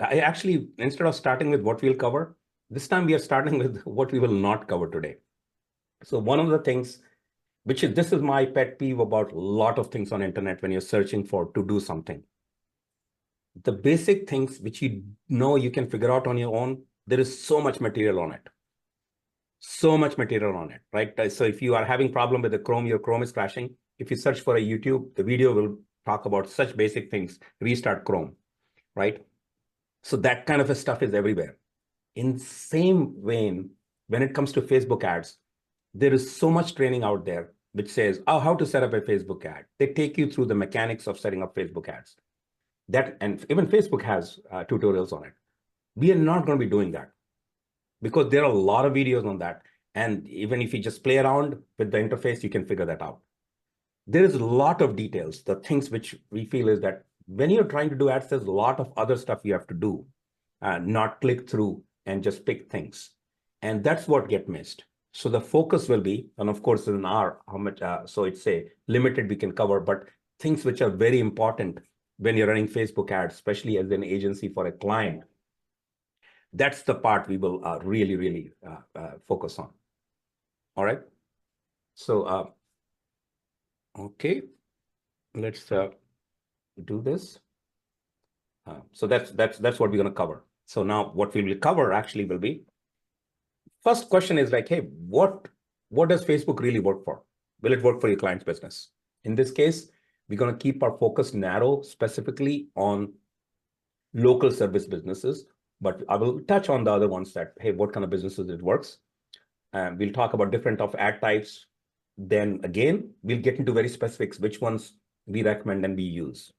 I actually, instead of starting with what we'll cover, this time we are starting with what we will not cover today. So one of the things, this is my pet peeve about a lot of things on internet when you're searching for to do something. The basic things which you can figure out on your own, there is so much material on it. So much material on it, right? So if you are having problem with the Chrome, your Chrome is crashing. If you search for a YouTube, the video will talk about such basic things, restart Chrome, right? So that kind of stuff is everywhere. In same vein, when it comes to Facebook ads, there is so much training out there which says, oh, how to set up a Facebook ad. They take you through the mechanics of setting up Facebook ads. And even Facebook has tutorials on it. We are not going to be doing that because there are a lot of videos on that. And even if you just play around with the interface, you can figure that out. There is a lot of details. The things which we feel is that when you're trying to do ads, there's a lot of other stuff you have to do, not click through and just pick things. And that's what gets missed. So the focus will be, and of course in our, how much, so it's a limited we can cover, but things which are very important when you're running Facebook ads, especially as an agency for a client, that's the part we will really focus on. All right. So, okay, let's do this. So that's what we're going to cover. So now what we will cover actually will be, first question is like, hey, what does Facebook really work for? Will it work for your client's business? In this case, we're going to keep our focus narrow specifically on local service businesses, but I will touch on the other ones that, hey, what kind of businesses it works. We'll talk about different of ad types. Then again, we'll get into very specifics, which ones we recommend and we use.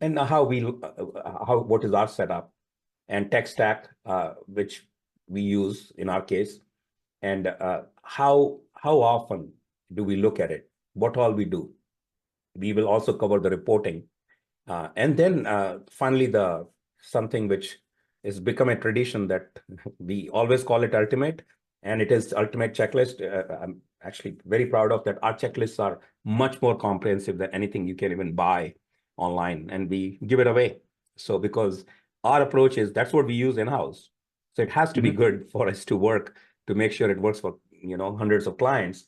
And what is our setup and tech stack, which we use in our case, and how often do we look at it, what all we do. We will also cover the reporting. And then finally, something which has become a tradition that we always call it ultimate, and it is ultimate checklist. I'm actually very proud of that. Our checklists are much more comprehensive than anything you can even buy online, and we give it away. So because our approach is that's what we use in-house. So it has to be good for us to work, to make sure it works for hundreds of clients.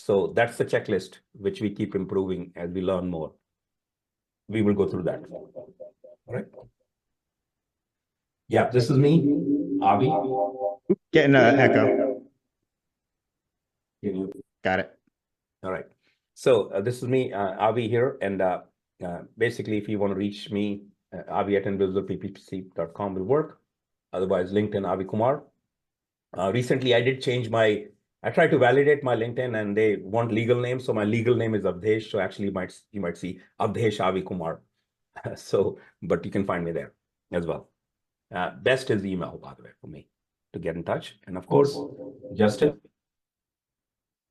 So that's the checklist which we keep improving as we learn more. We will go through that. All right. Yeah, this is me, Avi. Getting an echo. Got it. All right. So this is me, Avi here. And basically, if you want to reach me, avi@InvisiblePPC.com will work. Otherwise, LinkedIn, Avi Kumar. Recently, I did change I tried to validate my LinkedIn and they want legal names. So my legal name is Avdesh. So actually you might see Avdesh Avi Kumar. But you can find me there as well. Best is email, by the way, for me to get in touch. And of course, Justin.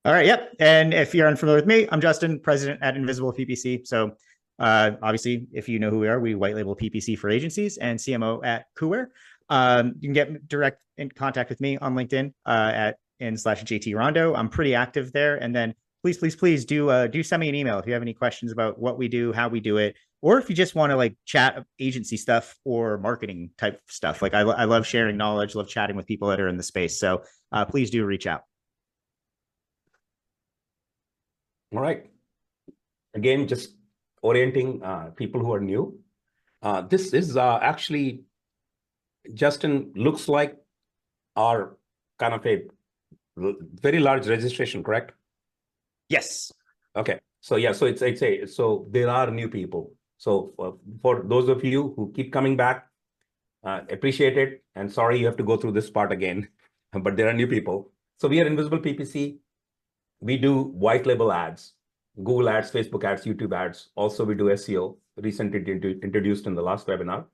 All right. Yep. And if you're unfamiliar with me, I'm Justin, president at InvisiblePPC. So obviously, if you know who we are, we white label PPC for agencies and CMO at Kuware. You can get direct in contact with me on LinkedIn at /JT Rondo. I'm pretty active there. And then please do send me an email if you have any questions about what we do, how we do it, or if you just want to like chat agency stuff or marketing type stuff. Like I love sharing knowledge, love chatting with people that are in the space. So please do reach out. All right. Again, just orienting people who are new. This is actually, Justin, looks like our kind of a very large registration, correct? Yes. Okay. So yeah, so so there are new people. So for those of you who keep coming back, appreciate it. And sorry, you have to go through this part again, but there are new people. So we are Invisible PPC. We do white label ads, Google ads, Facebook ads, YouTube ads. Also, we do SEO, recently introduced in the last webinar.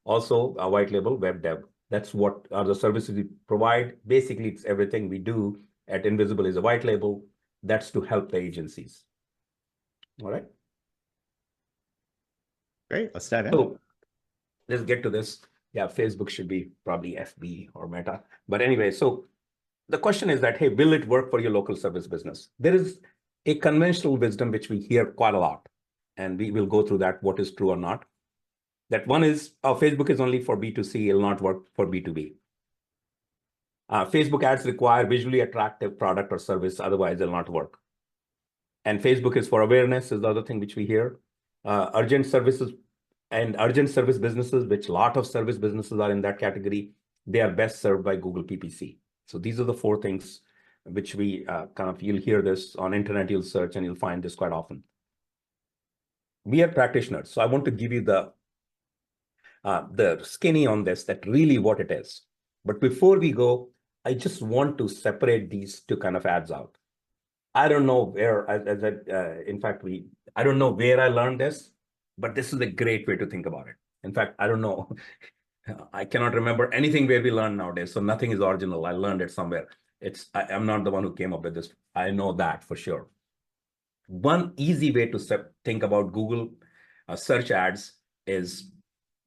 Also, a white label web dev. That's what are the services we provide. Basically, it's everything we do at Invisible is a white label. That's to help the agencies. All right. Great. Let's dive in. So let's get to this. Yeah, Facebook should be probably FB or Meta. But anyway, so the question is that, hey, will it work for your local service business? There is a conventional wisdom which we hear quite a lot, and we will go through that, what is true or not. That one is, Facebook is only for B2C, it'll not work for B2B. Facebook ads require visually attractive product or service, otherwise they'll not work. And Facebook is for awareness is the other thing which we hear. Urgent services and urgent service businesses, which a lot of service businesses are in that category, they are best served by Google PPC. So these are the four things which we you'll hear this on internet, you'll search and you'll find this quite often. We are practitioners, so I want to give you the skinny on this, that really what it is. But before we go, I just want to separate these two kind of ads out. I don't know where, I don't know where I learned this, but this is a great way to think about it. In fact, I don't know. I cannot remember anything where we learn nowadays. So nothing is original. I learned it somewhere. I'm not the one who came up with this. I know that for sure. One easy way to think about Google search ads is,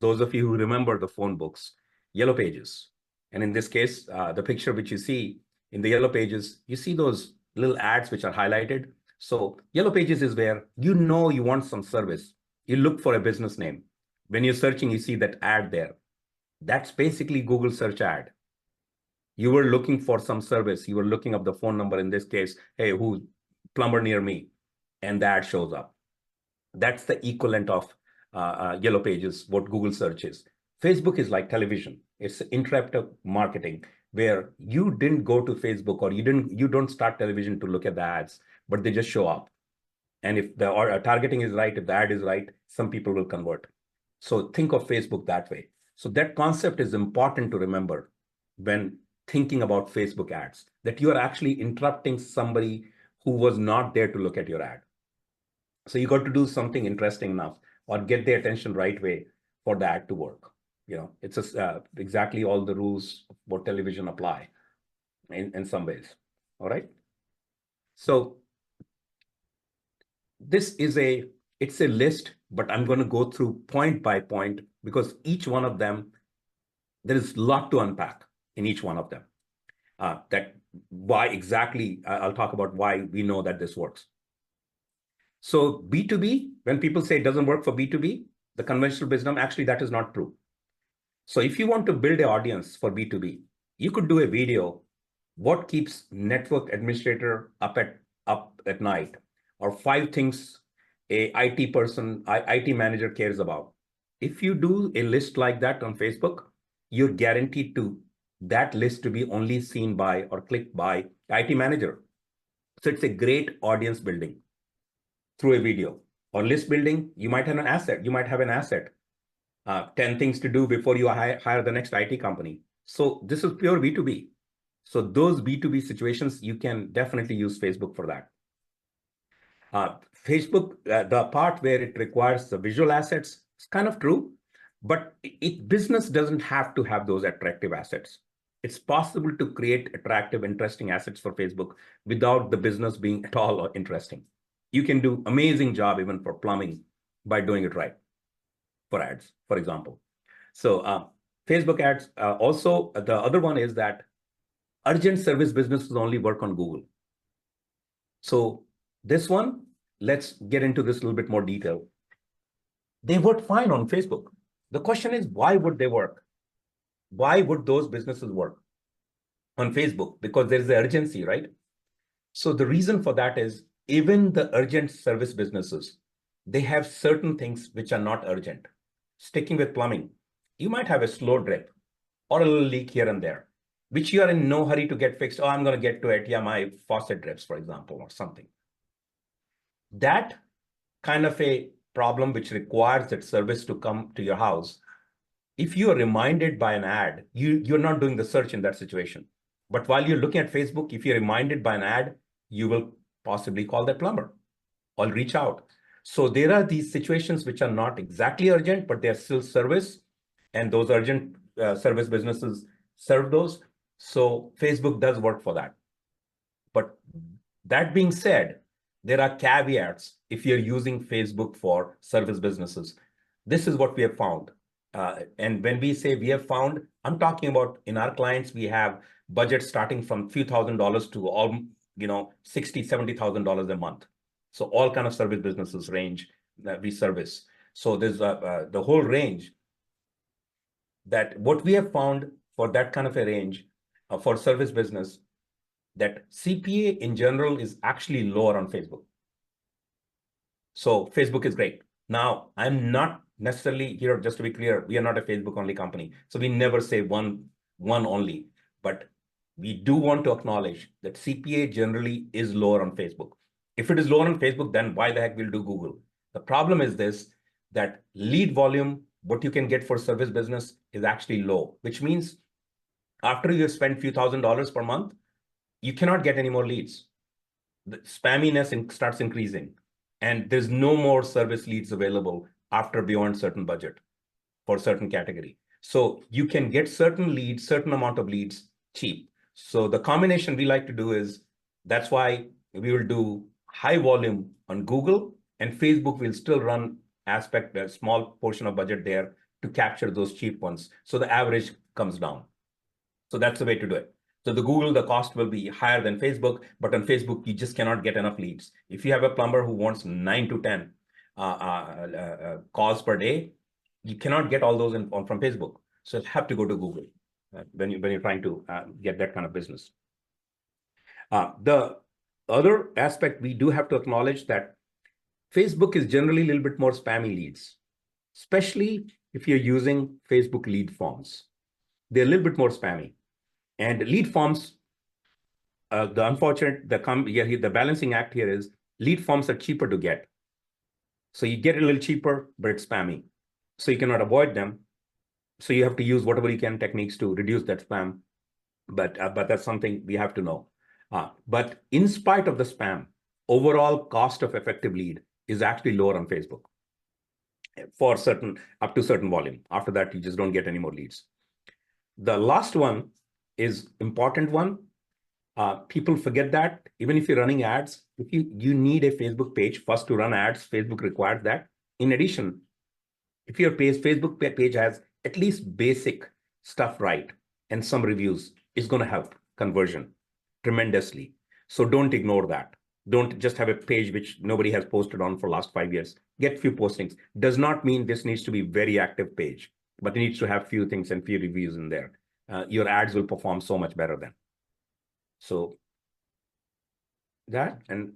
those of you who remember the phone books, Yellow Pages. And in this case, the picture which you see in the Yellow Pages, you see those little ads which are highlighted. So Yellow Pages is where you want some service. You look for a business name. When you're searching, you see that ad there. That's basically Google search ad. You were looking for some service. You were looking up the phone number, in this case, hey, who's plumber near me? And the ad shows up. That's the equivalent of Yellow Pages, what Google search is. Facebook is like television. It's interactive marketing where you didn't go to Facebook or you don't start television to look at the ads, but they just show up. And if the targeting is right, if the ad is right, some people will convert. So think of Facebook that way. So that concept is important to remember when thinking about Facebook ads, that you are actually interrupting somebody who was not there to look at your ad. So you got to do something interesting enough or get their attention right way for the ad to work. It's exactly all the rules what television apply in some ways. All right. So this is it's a list, but I'm going to go through point by point because each one of them, there is a lot to unpack in each one of them. That why exactly, I'll talk about why we know that this works. So B2B, when people say it doesn't work for B2B, the conventional business, actually that is not true. So if you want to build an audience for B2B, you could do a video, what keeps network administrator up at night, or 5 things a IT person, IT manager cares about. If you do a list like that on Facebook, you're guaranteed that list to be only seen by or clicked by IT manager. So it's a great audience building through a video. Or list building, you might have an asset. 10 things to do before you hire the next IT company. So this is pure B2B. So those B2B situations, you can definitely use Facebook for that. Facebook, the part where it requires the visual assets, is kind of true, but business doesn't have to have those attractive assets. It's possible to create attractive, interesting assets for Facebook without the business being at all interesting. You can do amazing job even for plumbing by doing it right for ads, for example. So Facebook ads, also the other one is that urgent service businesses only work on Google. So this one, let's get into this a little bit more detail. They work fine on Facebook. The question is, why would they work? Why would those businesses work on Facebook? Because there is the urgency, right? So the reason for that is even the urgent service businesses, they have certain things which are not urgent. Sticking with plumbing, you might have a slow drip or a little leak here and there, which you are in no hurry to get fixed. Oh, I'm going to get to it. Yeah, my faucet drips, for example, or something. That kind of a problem which requires that service to come to your house, if you are reminded by an ad, you're not doing the search in that situation. But while you're looking at Facebook, if you're reminded by an ad, you will possibly call that plumber or reach out. So there are these situations which are not exactly urgent, but they're still service. And those urgent service businesses serve those. So Facebook does work for that. But that being said, there are caveats if you're using Facebook for service businesses. This is what we have found. And when we say we have found, I'm talking about in our clients, we have budgets starting from few $1,000s to all, $60,000, $70,000 a month. So all kind of service businesses range that we service. So there's the whole range that what we have found for that kind of a range for service business, that CPA in general is actually lower on Facebook. So Facebook is great. Now, I'm not necessarily here, just to be clear, we are not a Facebook only company. So we never say one only, but we do want to acknowledge that CPA generally is lower on Facebook. If it is lower on Facebook, then why the heck will do Google? The problem is this, that lead volume, what you can get for service business is actually low, which means after you spend a few $1,000s per month, you cannot get any more leads. The spamminess starts increasing, and there's no more service leads available after beyond certain budget for certain category. So you can get certain leads, certain amount of leads cheap. So the combination we like to do is, that's why we will do high volume on Google, and Facebook will still run a small portion of budget there to capture those cheap ones. So the average comes down. So that's the way to do it. So the Google, the cost will be higher than Facebook, but on Facebook, you just cannot get enough leads. If you have a plumber who wants 9 to 10 calls per day, you cannot get all those from Facebook. So you have to go to Google when you're trying to get that kind of business. The other aspect we do have to acknowledge that Facebook is generally a little bit more spammy leads, especially if you're using Facebook lead forms. They're a little bit more spammy. And lead forms, the balancing act here is lead forms are cheaper to get. So you get a little cheaper, but it's spammy. So you cannot avoid them. So you have to use whatever you can techniques to reduce that spam. But that's something we have to know. But in spite of the spam, overall cost of effective lead is actually lower on Facebook for up to certain volume. After that, you just don't get any more leads. The last one is important one. People forget that even if you're running ads, if you need a Facebook page first to run ads, Facebook requires that. In addition, if your Facebook page has at least basic stuff right and some reviews, it's going to help conversion tremendously. So don't ignore that. Don't just have a page which nobody has posted on for last 5 years. Get few postings. Does not mean this needs to be very active page, but it needs to have few things and few reviews in there. Your ads will perform so much better then. So that, and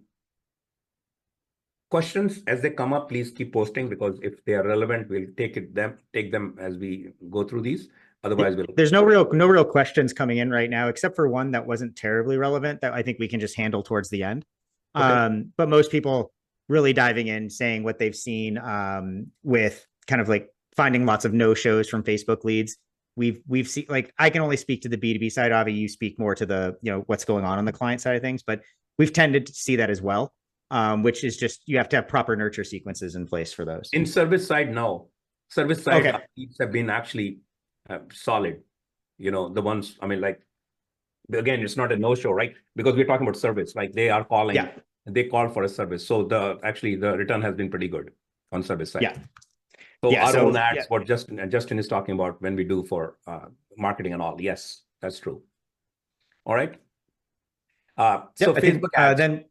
questions as they come up, please keep posting, because if they are relevant, we'll take them as we go through these. Otherwise, there's no real questions coming in right now, except for one that wasn't terribly relevant that I think we can just handle towards the end. Okay. But most people really diving in, saying what they've seen with kind of like finding lots of no-shows from Facebook leads. We've seen, like, I can only speak to the B2B side. Avi, you speak more to the, what's going on the client side of things, but we've tended to see that as well, which is just, you have to have proper nurture sequences in place for those. In service side, no. Service side leads have been actually solid. The ones, I mean, like, again, it's not a no-show, right? Because we're talking about service, like they are calling, they call for a service. So the return has been pretty good on service side. Yeah. So our own ads, what Justin is talking about when we do for marketing and all. Yes, that's true. All right. So Facebook ads. Then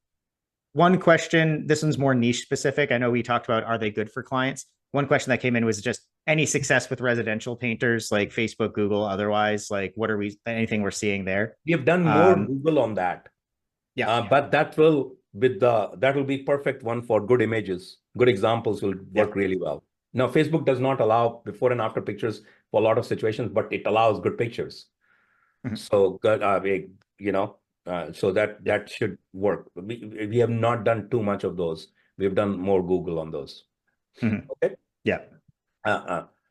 one question, this one's more niche specific. I know we talked about, are they good for clients? One question that came in was just any success with residential painters, like Facebook, Google, otherwise, like anything we're seeing there? We have done more Google on that. Yeah. But that will be perfect one for good images. Good examples will work really well. Now, Facebook does not allow before and after pictures for a lot of situations, but it allows good pictures. Mm-hmm. So good, so that should work. We have not done too much of those. We've done more Google on those. Mm-hmm. Okay. Yeah.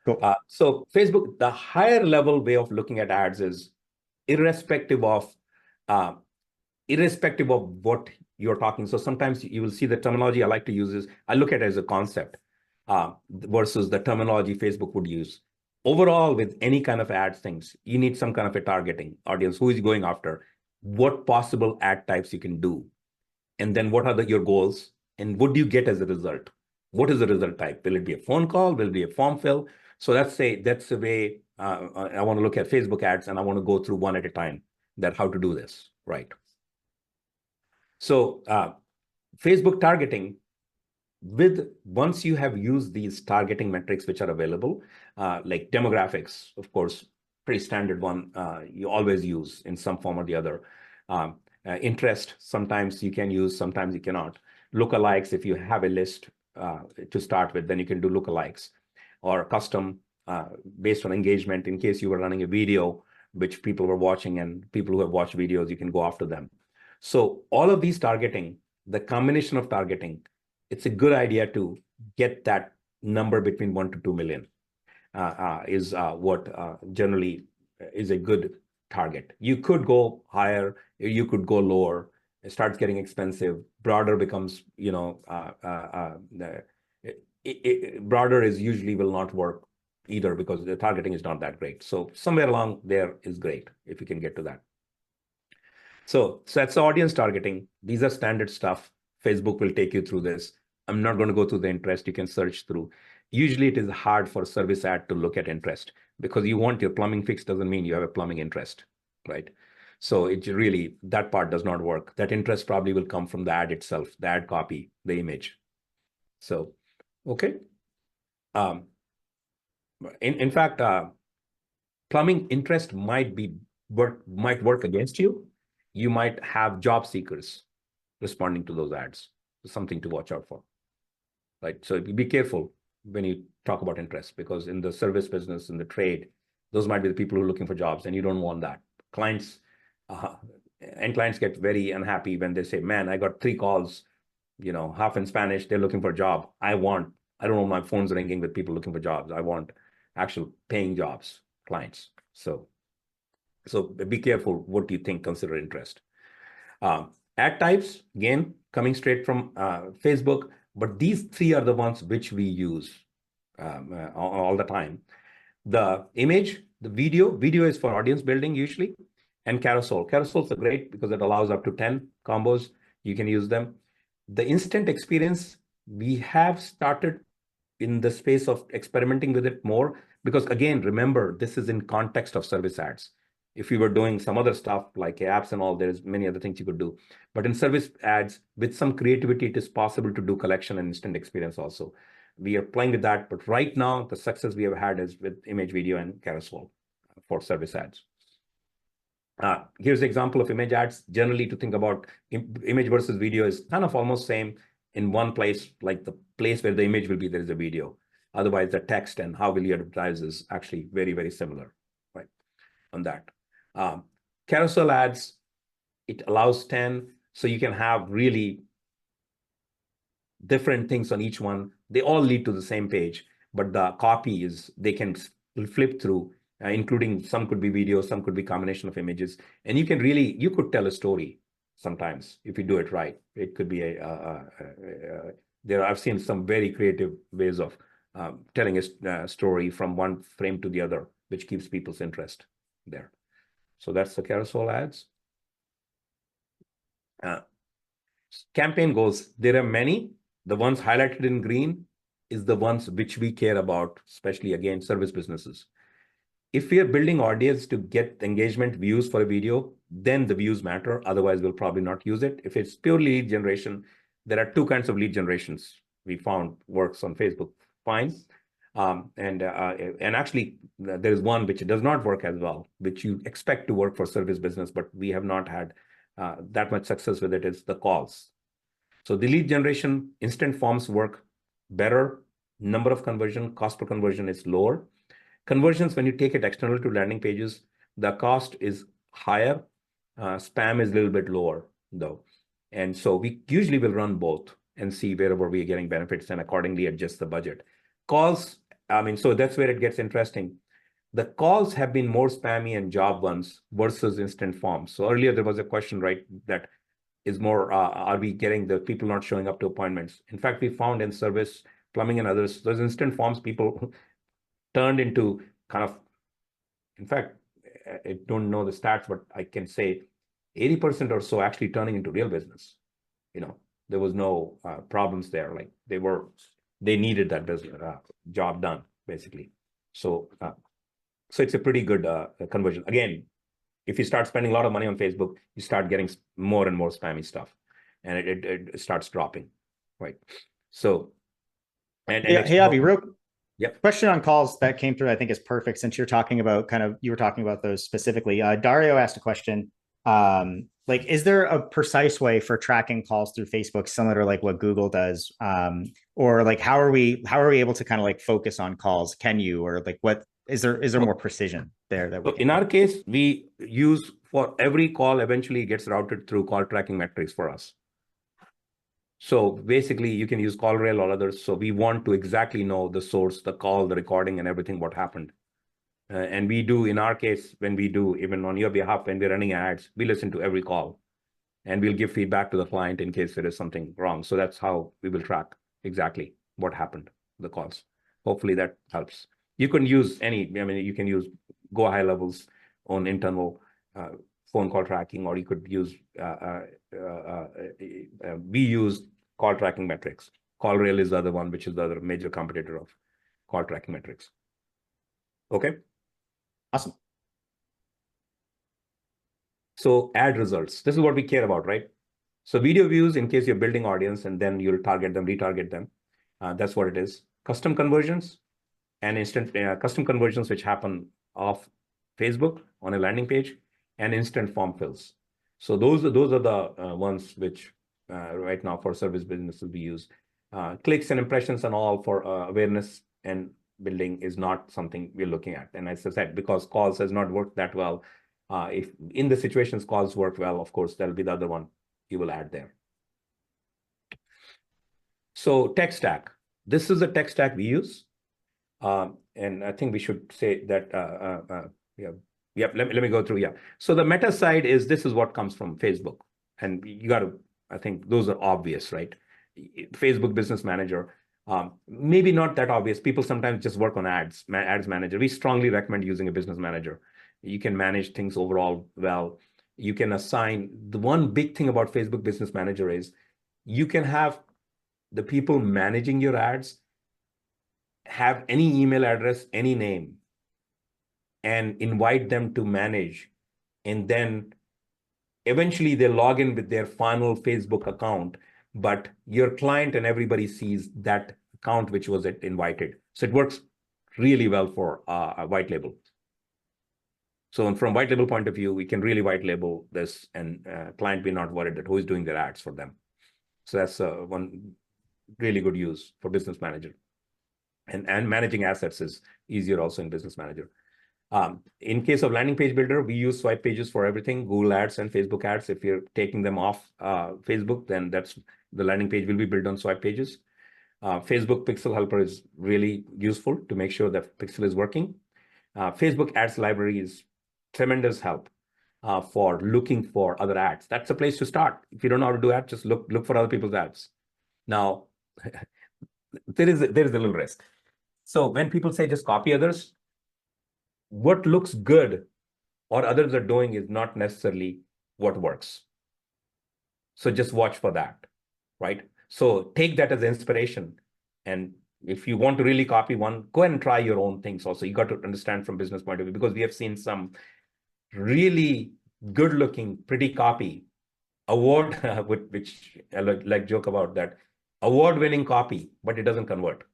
Cool. So Facebook, the higher level way of looking at ads is irrespective of what you're talking. So sometimes you will see the terminology I like to use is, I look at it as a concept versus the terminology Facebook would use. Overall, with any kind of ads things, you need some kind of a targeting audience. Who is going after? What possible ad types you can do? And then what are your goals? And what do you get as a result? What is the result type? Will it be a phone call? Will it be a form fill? So that's the way I want to look at Facebook ads, and I want to go through one at a time, that how to do this, right? So Facebook targeting, Once you have used these targeting metrics which are available, like demographics, of course, pretty standard one, you always use in some form or the other. Interest, sometimes you can use, sometimes you cannot. Lookalikes, if you have a list to start with, then you can do lookalikes, or custom based on engagement. In case you were running a video which people were watching, and people who have watched videos, you can go after them. So all of these targeting, the combination of targeting, it's a good idea to get that number between 1 to 2 million is what generally is a good target. You could go higher, you could go lower. It starts getting expensive. Broader becomes, broader is usually will not work either, because the targeting is not that great. So somewhere along there is great if you can get to that. So that's the audience targeting. These are standard stuff. Facebook will take you through this. I'm not going to go through the interest. You can search through. Usually it is hard for a service ad to look at interest, because you want your plumbing fixed doesn't mean you have a plumbing interest, right? So it really, that part does not work. That interest probably will come from the ad itself, the ad copy, the image. So, okay. In fact, plumbing interest might work against you. You might have job seekers responding to those ads. Something to watch out for, right? So be careful when you talk about interest, because in the service business, in the trade, those might be the people who are looking for jobs, and you don't want that. Clients get very unhappy when they say, man, I got 3 calls, half in Spanish, they're looking for a job. I don't want my phone's ringing with people looking for jobs. I want actual paying jobs, clients. So be careful what you think, consider interest. Ad types, again, coming straight from Facebook, but these 3 are the ones which we use all the time. The image, the video is for audience building usually, and carousel. Carousels are great because it allows up to 10 combos. You can use them. The instant experience, we have started in the space of experimenting with it more, because again, remember, this is in context of service ads. If you were doing some other stuff like apps and all, there's many other things you could do. But in service ads, with some creativity, it is possible to do collection and instant experience also. We are playing with that, but right now, the success we have had is with image, video, and carousel for service ads. Here's an example of image ads. Generally, to think about image versus video is kind of almost same in one place, like the place where the image will be, there is a video. Otherwise, the text and how will you advertise is actually very, very similar, right, on that. Carousel ads, it allows 10, so you can have really different things on each one. They all lead to the same page, but the copy is, they can flip through, including some could be video, some could be combination of images. And you could tell a story sometimes if you do it right. It could be I've seen some very creative ways of telling a story from one frame to the other, which keeps people's interest there. So that's the carousel ads. Campaign goals, there are many. The ones highlighted in green is the ones which we care about, especially, again, service businesses. If we are building audience to get engagement views for a video, then the views matter. Otherwise, we'll probably not use it. If it's purely lead generation, there are 2 kinds of lead generations we found works on Facebook fine. And actually, there is one which does not work as well, which you expect to work for service business, but we have not had that much success with it, is the calls. So the lead generation, instant forms work better. Number of conversion, cost per conversion is lower. Conversions, when you take it external to landing pages, the cost is higher. Spam is a little bit lower, though. And so we usually will run both and see wherever we are getting benefits and accordingly adjust the budget. Calls, so that's where it gets interesting. The calls have been more spammy and job ones versus instant forms. So earlier there was a question, right, that is more, are we getting the people not showing up to appointments? In fact, we found in service, plumbing and others, those instant forms people turned into kind of, in fact, I don't know the stats, but I can say 80% or so actually turning into real business. There was no problems there. Like they needed that business job done, basically. So it's a pretty good conversion. Again, if you start spending a lot of money on Facebook, you start getting more and more spammy stuff, and it starts dropping, right? So, hey, Avi, real Yep. question on calls that came through, I think is perfect since you're talking about you were talking about those specifically. Dario asked a question. Like, is there a precise way for tracking calls through Facebook similar to like what Google does? Or like, how are we able to kind of like focus on calls? Can you, or like, what is there more precision there that we in our case, we use for every call eventually gets routed through call tracking metrics for us. So basically you can use CallRail or others. So we want to exactly know the source, the call, the recording, and everything, what happened. And we do, in our case, when we do, even on your behalf, when we're running ads, we listen to every call and we'll give feedback to the client in case there is something wrong. So that's how we will track exactly what happened, the calls. Hopefully that helps. You can use you can use go high levels on internal phone call tracking, or you could use, we use call tracking metrics. CallRail is the other one, which is the other major competitor of call tracking metrics. Okay. Awesome. So ad results, this is what we care about, right? So video views, in case you're building audience and then you'll target them, retarget them. That's what it is. Custom conversions and instant custom conversions, which happen off Facebook on a landing page, and instant form fills. So those are the ones which right now for service businesses we use. Clicks and impressions and all for awareness and building is not something we're looking at. And as I said, because calls has not worked that well, if in the situations calls work well, of course, that'll be the other one you will add there. So tech stack. This is the tech stack we use. And I think we should say that, let me go through, So the meta side is, this is what comes from Facebook. And you got to, I think those are obvious, right? Facebook Business Manager, maybe not that obvious. People sometimes just work on ads manager. We strongly recommend using a business manager. You can manage things overall well. You can assign, the one big thing about Facebook Business Manager is you can have the people managing your ads have any email address, any name, and invite them to manage. And then eventually they log in with their final Facebook account, but your client and everybody sees that account which was invited. So it works really well for a white label. So from white label point of view, we can really white label this, and client be not worried that who is doing their ads for them. So that's one really good use for business manager. And managing assets is easier also in business manager. In case of landing page builder, we use swipe pages for everything, Google ads and Facebook ads. If you're taking them off Facebook, then that's the landing page will be built on swipe pages. Facebook Pixel Helper is really useful to make sure that Pixel is working. Facebook ads library is tremendous help for looking for other ads. That's a place to start. If you don't know how to do ads, just look for other people's ads. Now, there is a little risk. So when people say just copy others, what looks good or others are doing is not necessarily what works. So just watch for that, right? So take that as inspiration. And if you want to really copy one, go ahead and try your own things also. You got to understand from business point of view, because we have seen some really good looking, pretty copy award, which I like joke about that, award-winning copy, but it doesn't convert.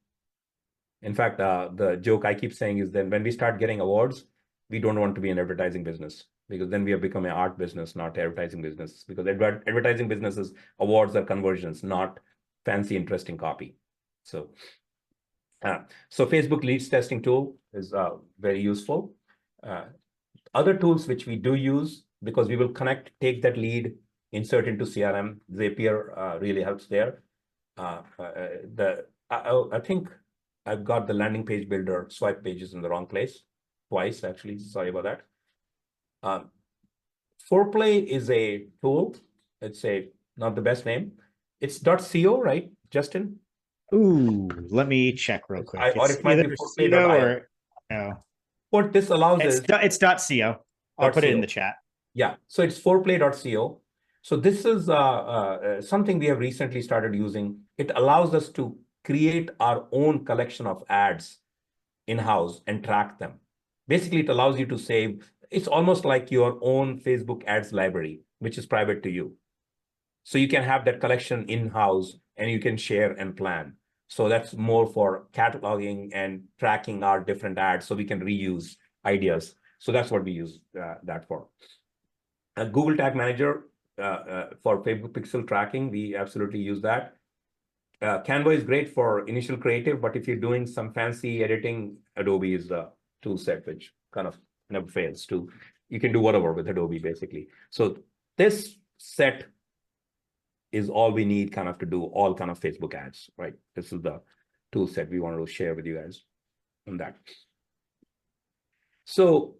In fact, the joke I keep saying is that when we start getting awards, we don't want to be an advertising business, because then we have become an art business, not advertising business, because advertising businesses, awards are conversions, not fancy, interesting copy. So Facebook leads testing tool is very useful. Other tools which we do use, because we will take that lead, insert into CRM. Zapier really helps there. I think I've got the landing page builder swipe pages in the wrong place twice, actually. Sorry about that. Foreplay is a tool. It's not the best name. It's .co, right, Justin? Ooh, let me check real quick. Or it might be .co or no. What this allows it's .co. I'll put it in the chat. Yeah, so it's foreplay.co. So this is something we have recently started using. It allows us to create our own collection of ads in-house and track them. Basically, it allows you to save. It's almost like your own Facebook ads library, which is private to you. So you can have that collection in-house and you can share and plan. So that's more for cataloging and tracking our different ads so we can reuse ideas. So that's what we use that for. Google Tag Manager for Facebook pixel tracking, we absolutely use that. Canva is great for initial creative, but if you're doing some fancy editing, Adobe is the tool set, which kind of never fails to. You can do whatever with Adobe, basically. So this set is all we need kind of to do all kind of Facebook ads, right? This is the tool set we wanted to share with you guys on that. So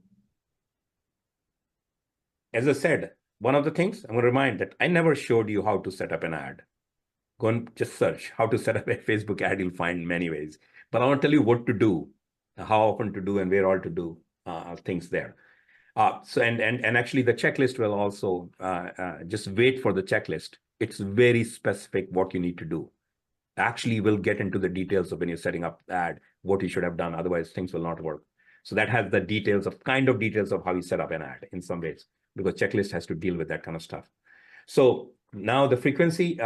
as I said, one of the things I'm going to remind that I never showed you how to set up an ad. Go and just search how to set up a Facebook ad. You'll find many ways, but I want to tell you what to do, how often to do, and where all to do things there. So actually the checklist will also just wait for the checklist. It's very specific what you need to do. Actually, we'll get into the details of when you're setting up the ad, what you should have done. Otherwise, things will not work. So that has the details of how you set up an ad in some ways, because checklist has to deal with that kind of stuff. So now the frequency,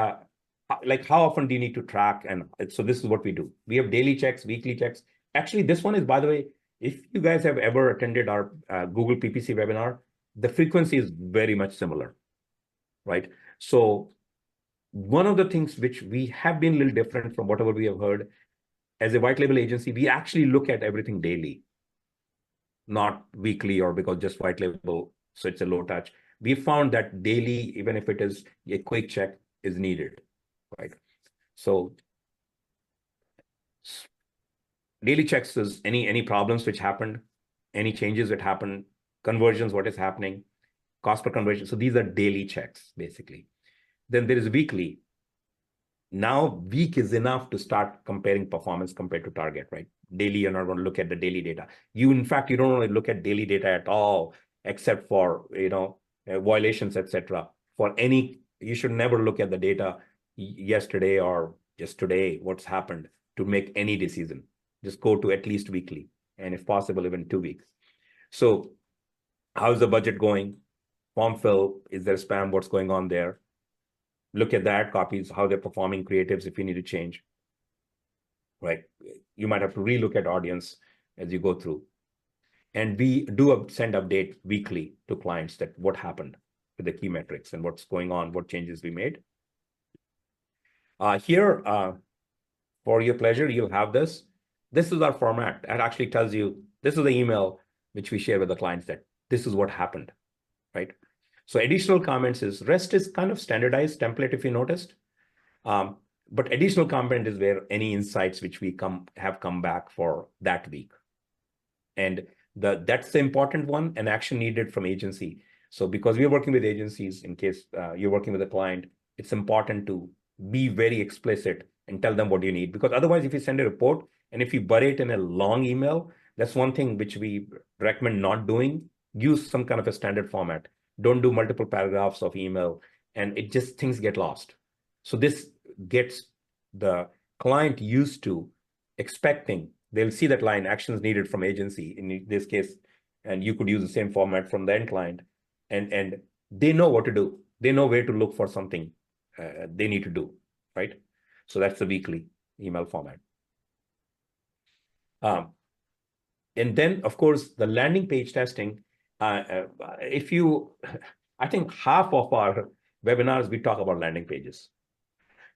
like how often do you need to track? And so this is what we do. We have daily checks, weekly checks. Actually, this one is, by the way, if you guys have ever attended our Google PPC webinar, the frequency is very much similar, right? So one of the things which we have been a little different from whatever we have heard, as a white label agency, we actually look at everything daily, not weekly or because just white label, so it's a low touch. We found that daily, even if it is a quick check, is needed, right? So daily checks is any problems which happened, any changes that happened, conversions, what is happening, cost per conversion. So these are daily checks, basically. Then there is weekly. Now, week is enough to start comparing performance compared to target, right? Daily, you're not going to look at the daily data. In fact, you don't want to look at daily data at all, except for, violations, etc. You should never look at the data yesterday or just today, what's happened, to make any decision. Just go to at least weekly, and if possible, even 2 weeks. So how's the budget going? Form fill, is there spam? What's going on there? Look at the ad copies, how they're performing, creatives, if you need to change, right? You might have to relook at audience as you go through. And we do send update weekly to clients that what happened with the key metrics and what's going on, what changes we made. Here, for your pleasure, you'll have this. This is our format. It actually tells you, this is the email which we share with the clients that this is what happened, right? So additional comments is, rest is kind of standardized template if you noticed. But additional comment is where any insights which we have come back for that week. And that's the important one, an action needed from agency. So because we're working with agencies, in case you're working with a client, it's important to be very explicit and tell them what you need. Because otherwise, if you send a report and if you bury it in a long email, that's one thing which we recommend not doing. Use some kind of a standard format. Don't do multiple paragraphs of email, and things get lost. So this gets the client used to expecting, they'll see that line, actions needed from agency in this case, and you could use the same format from the end client, and they know what to do. They know where to look for something they need to do, right? So that's the weekly email format. And then, of course, the landing page testing. I think half of our webinars, we talk about landing pages.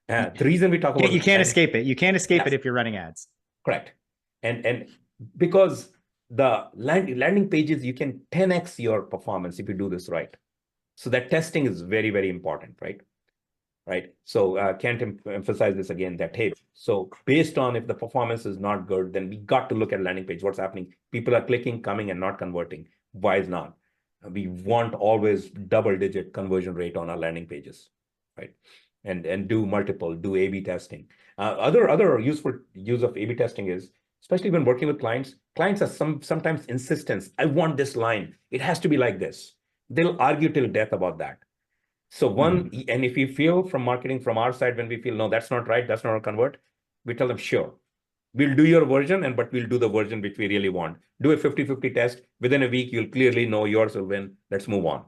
The reason we talk about you can't escape it. You can't escape it if you're running ads. Correct. And because the landing pages, you can 10x your performance if you do this right. So that testing is very, very important, right? Right. So can't emphasize this again, that, hey, so based on if the performance is not good, then we got to look at landing page. What's happening? People are clicking, coming, and not converting. Why is not? We want always double-digit conversion rate on our landing pages, right? And do A/B testing. Other useful use of A/B testing is, especially when working with clients are sometimes insistence. I want this line. It has to be like this. They'll argue till death about that. So and if we feel from marketing, from our side, when we feel, no, that's not right, that's not going to convert, we tell them, sure, we'll do your version, but we'll do the version which we really want. Do a 50-50 test. Within a week, you'll clearly know yours will win. Let's move on,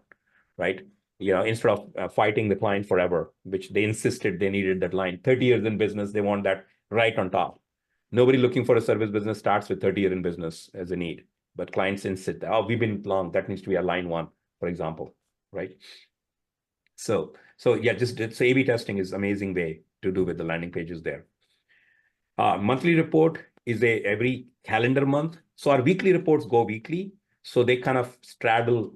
right? instead of fighting the client forever, which they insisted they needed that line. 30 years in business, they want that right on top. Nobody looking for a service business starts with 30 years in business as a need, but clients insist, oh, we've been long, that needs to be a line one, for example, right? So yeah, so A/B testing is amazing way to do with the landing pages there. Monthly report is every calendar month. So our weekly reports go weekly. So they kind of straddle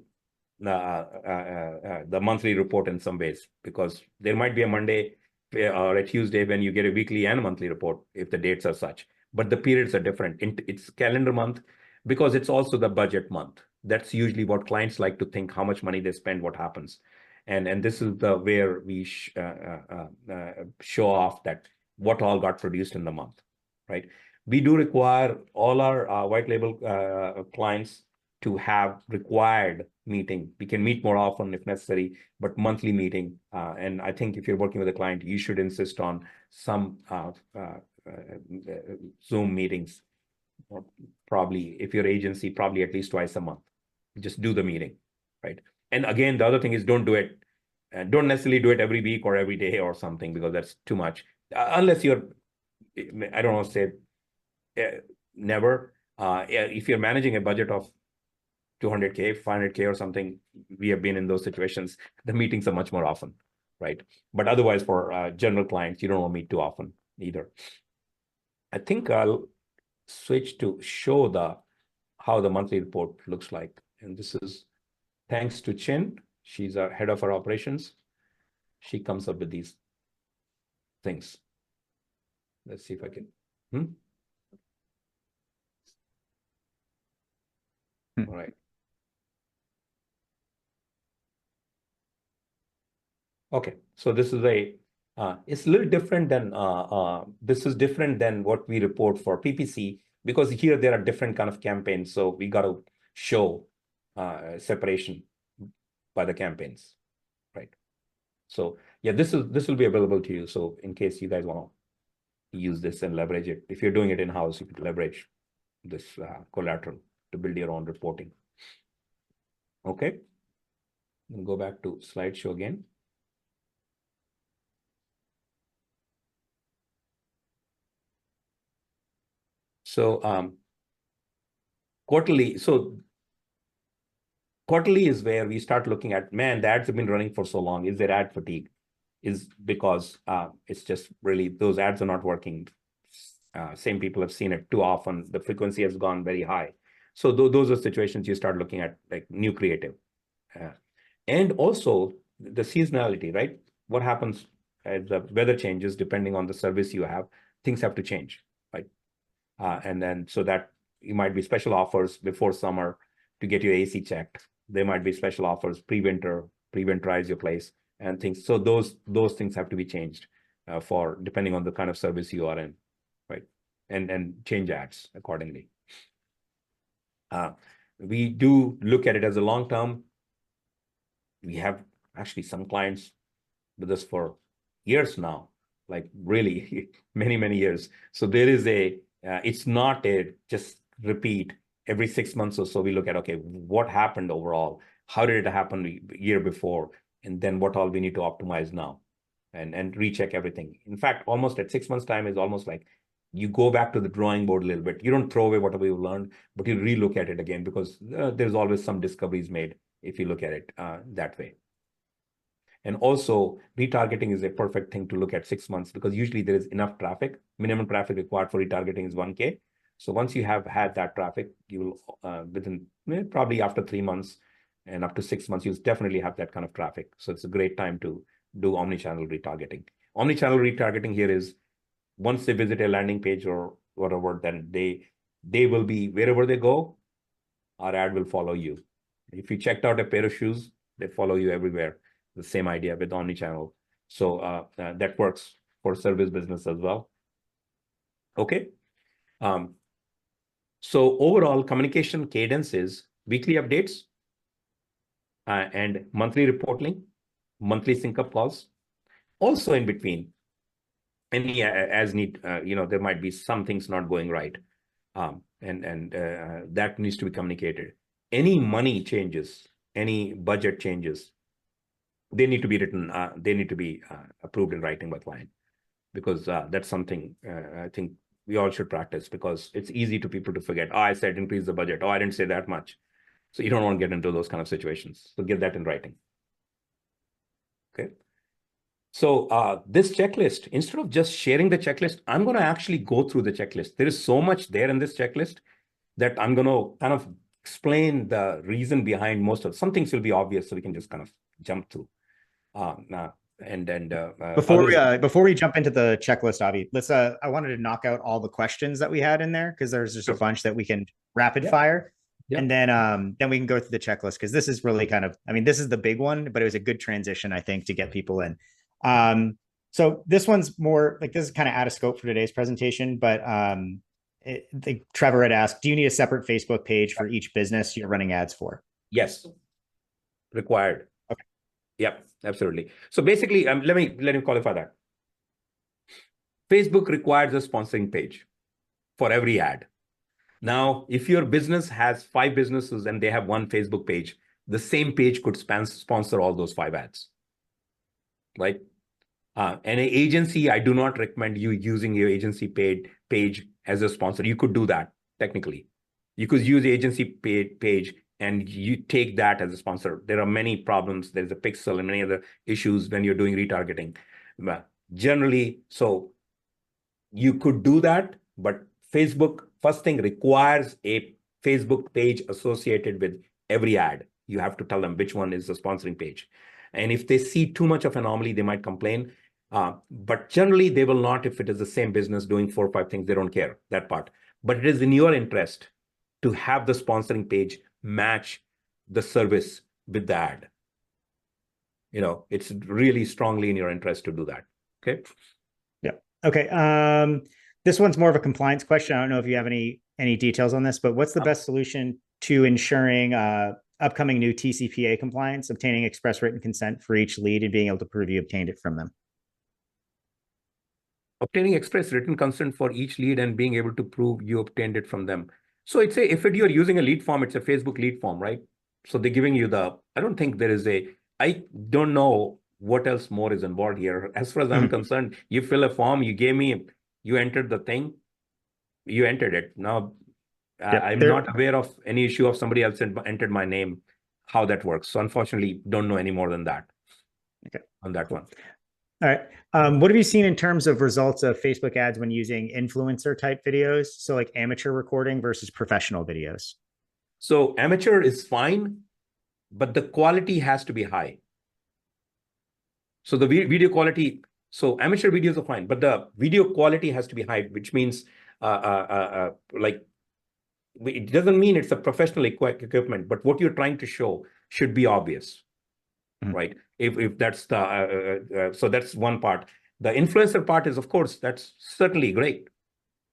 the monthly report in some ways, because there might be a Monday or a Tuesday when you get a weekly and a monthly report if the dates are such, but the periods are different. It's calendar month because it's also the budget month. That's usually what clients like to think, how much money they spend, what happens. And this is where we show off that what all got produced in the month, right? We do require all our white label clients to have required meeting. We can meet more often if necessary, but monthly meeting. And I think if you're working with a client, you should insist on some Zoom meetings, or probably if your agency, probably at least twice a month. Just do the meeting, right? And again, the other thing is don't do it. Don't necessarily do it every week or every day or something, because that's too much. Unless you're, I don't want to say never. If you're managing a budget of 200K, 500K or something, we have been in those situations. The meetings are much more often, right? But otherwise, for general clients, you don't want to meet too often either. I think I'll switch to show how the monthly report looks like. And this is thanks to Chin. She's our head of our operations. She comes up with these things. Let's see if I can. All right. Okay, so this is it's a little different than, this is different than what we report for PPC, because here there are different kind of campaigns. So we got to show separation by the campaigns, right? So yeah, this will be available to you. So in case you guys want to use this and leverage it, if you're doing it in-house, you could leverage this collateral to build your own reporting. Okay, then go back to slideshow again. So quarterly is where we start looking at, man, the ads have been running for so long. Is there ad fatigue? Is because it's just really those ads are not working. Same people have seen it too often. The frequency has gone very high. So those are situations you start looking at, like new creative. And also the seasonality, right? What happens as the weather changes, depending on the service you have, things have to change, right? And then so that you might be special offers before summer to get your AC checked. There might be special offers pre-winter, pre-winterize your place and things. So those things have to be changed for depending on the kind of service you are in, right? And change ads accordingly. We do look at it as a long term. We have actually some clients with us for years now, like really many years. So there is it's not a just repeat every 6 months or so. We look at, okay, what happened overall? How did it happen the year before? And then what all we need to optimize now and recheck everything. In fact, almost at 6 months time is almost like you go back to the drawing board a little bit. You don't throw away whatever you learned, but you relook at it again, because there's always some discoveries made if you look at it that way. And also retargeting is a perfect thing to look at 6 months, because usually there is enough traffic. Minimum traffic required for retargeting is 1K. So once you have had that traffic, you will within probably after 3 months and up to 6 months, you'll definitely have that kind of traffic. So it's a great time to do omni-channel retargeting. Omni-channel retargeting here is once they visit a landing page or whatever, then they will be wherever they go, our ad will follow you. If you checked out a pair of shoes, they follow you everywhere. The same idea with omni-channel. So that works for service business as well. Okay. So overall communication cadence is weekly updates and monthly reporting, monthly sync-up calls. Also in between, any as need, there might be some things not going right. And that needs to be communicated. Any money changes, any budget changes, they need to be written, they need to be approved in writing by client, because that's something I think we all should practice, because it's easy to people to forget, oh, I said increase the budget, oh, I didn't say that much. So you don't want to get into those kind of situations. So get that in writing. Okay. So this checklist, instead of just sharing the checklist, I'm going to actually go through the checklist. There is so much there in this checklist that I'm going to kind of explain the reason behind most of. Some things will be obvious, so we can just kind of jump through. Before we jump into the checklist, Avi, let's I wanted to knock out all the questions that we had in there, because there's just a bunch that we can rapid fire. Yeah. And then we can go through the checklist, because this is really kind of, I mean, this is the big one, but it was a good transition, I think, to get people in. So this one's more like, this is kind of out of scope for today's presentation, but Trevor had asked, do you need a separate Facebook page for each business you're running ads for? Yes. Required. Okay. Yep, absolutely. So basically, let me qualify that. Facebook requires a sponsoring page for every ad. Now, if your business has 5 businesses and they have one Facebook page, the same page could sponsor all those 5 ads, right? And an agency, I do not recommend you using your agency paid page as a sponsor. You could do that technically. You could use agency paid page and you take that as a sponsor. There are many problems. There's a pixel and many other issues when you're doing retargeting. But generally, so you could do that, but Facebook, first thing, requires a Facebook page associated with every ad. You have to tell them which one is the sponsoring page. And if they see too much of anomaly, they might complain. But generally, they will not. If it is the same business doing 4 or 5 things, they don't care that part. But it is in your interest to have the sponsoring page match the service with the ad. You know, it's really strongly in your interest to do that. Okay. Yeah. Okay. This one's more of a compliance question. I don't know if you have any details on this, but what's the best solution to ensuring upcoming new TCPA compliance, obtaining express written consent for each lead and being able to prove you obtained it from them? Obtaining express written consent for each lead and being able to prove you obtained it from them. So it's a, if you're using a lead form, it's a Facebook lead form, right? So they're giving you the, I don't think there is a, I don't know what else more is involved here. As far as I'm concerned, you fill a form, you gave me, you entered the thing, you entered it. Now, I'm not aware of any issue of somebody else entered my name, how that works. So unfortunately, don't know any more than that. Okay. On that one. All right. What have you seen in terms of results of Facebook ads when using influencer type videos? So like amateur recording versus professional videos. So amateur is fine, but the quality has to be high. So the video quality, so amateur videos are fine, but the video quality has to be high, which means like, it doesn't mean it's a professional equipment, but what you're trying to show should be obvious, right? If that's the, so that's one part. The influencer part is, of course, that's certainly great.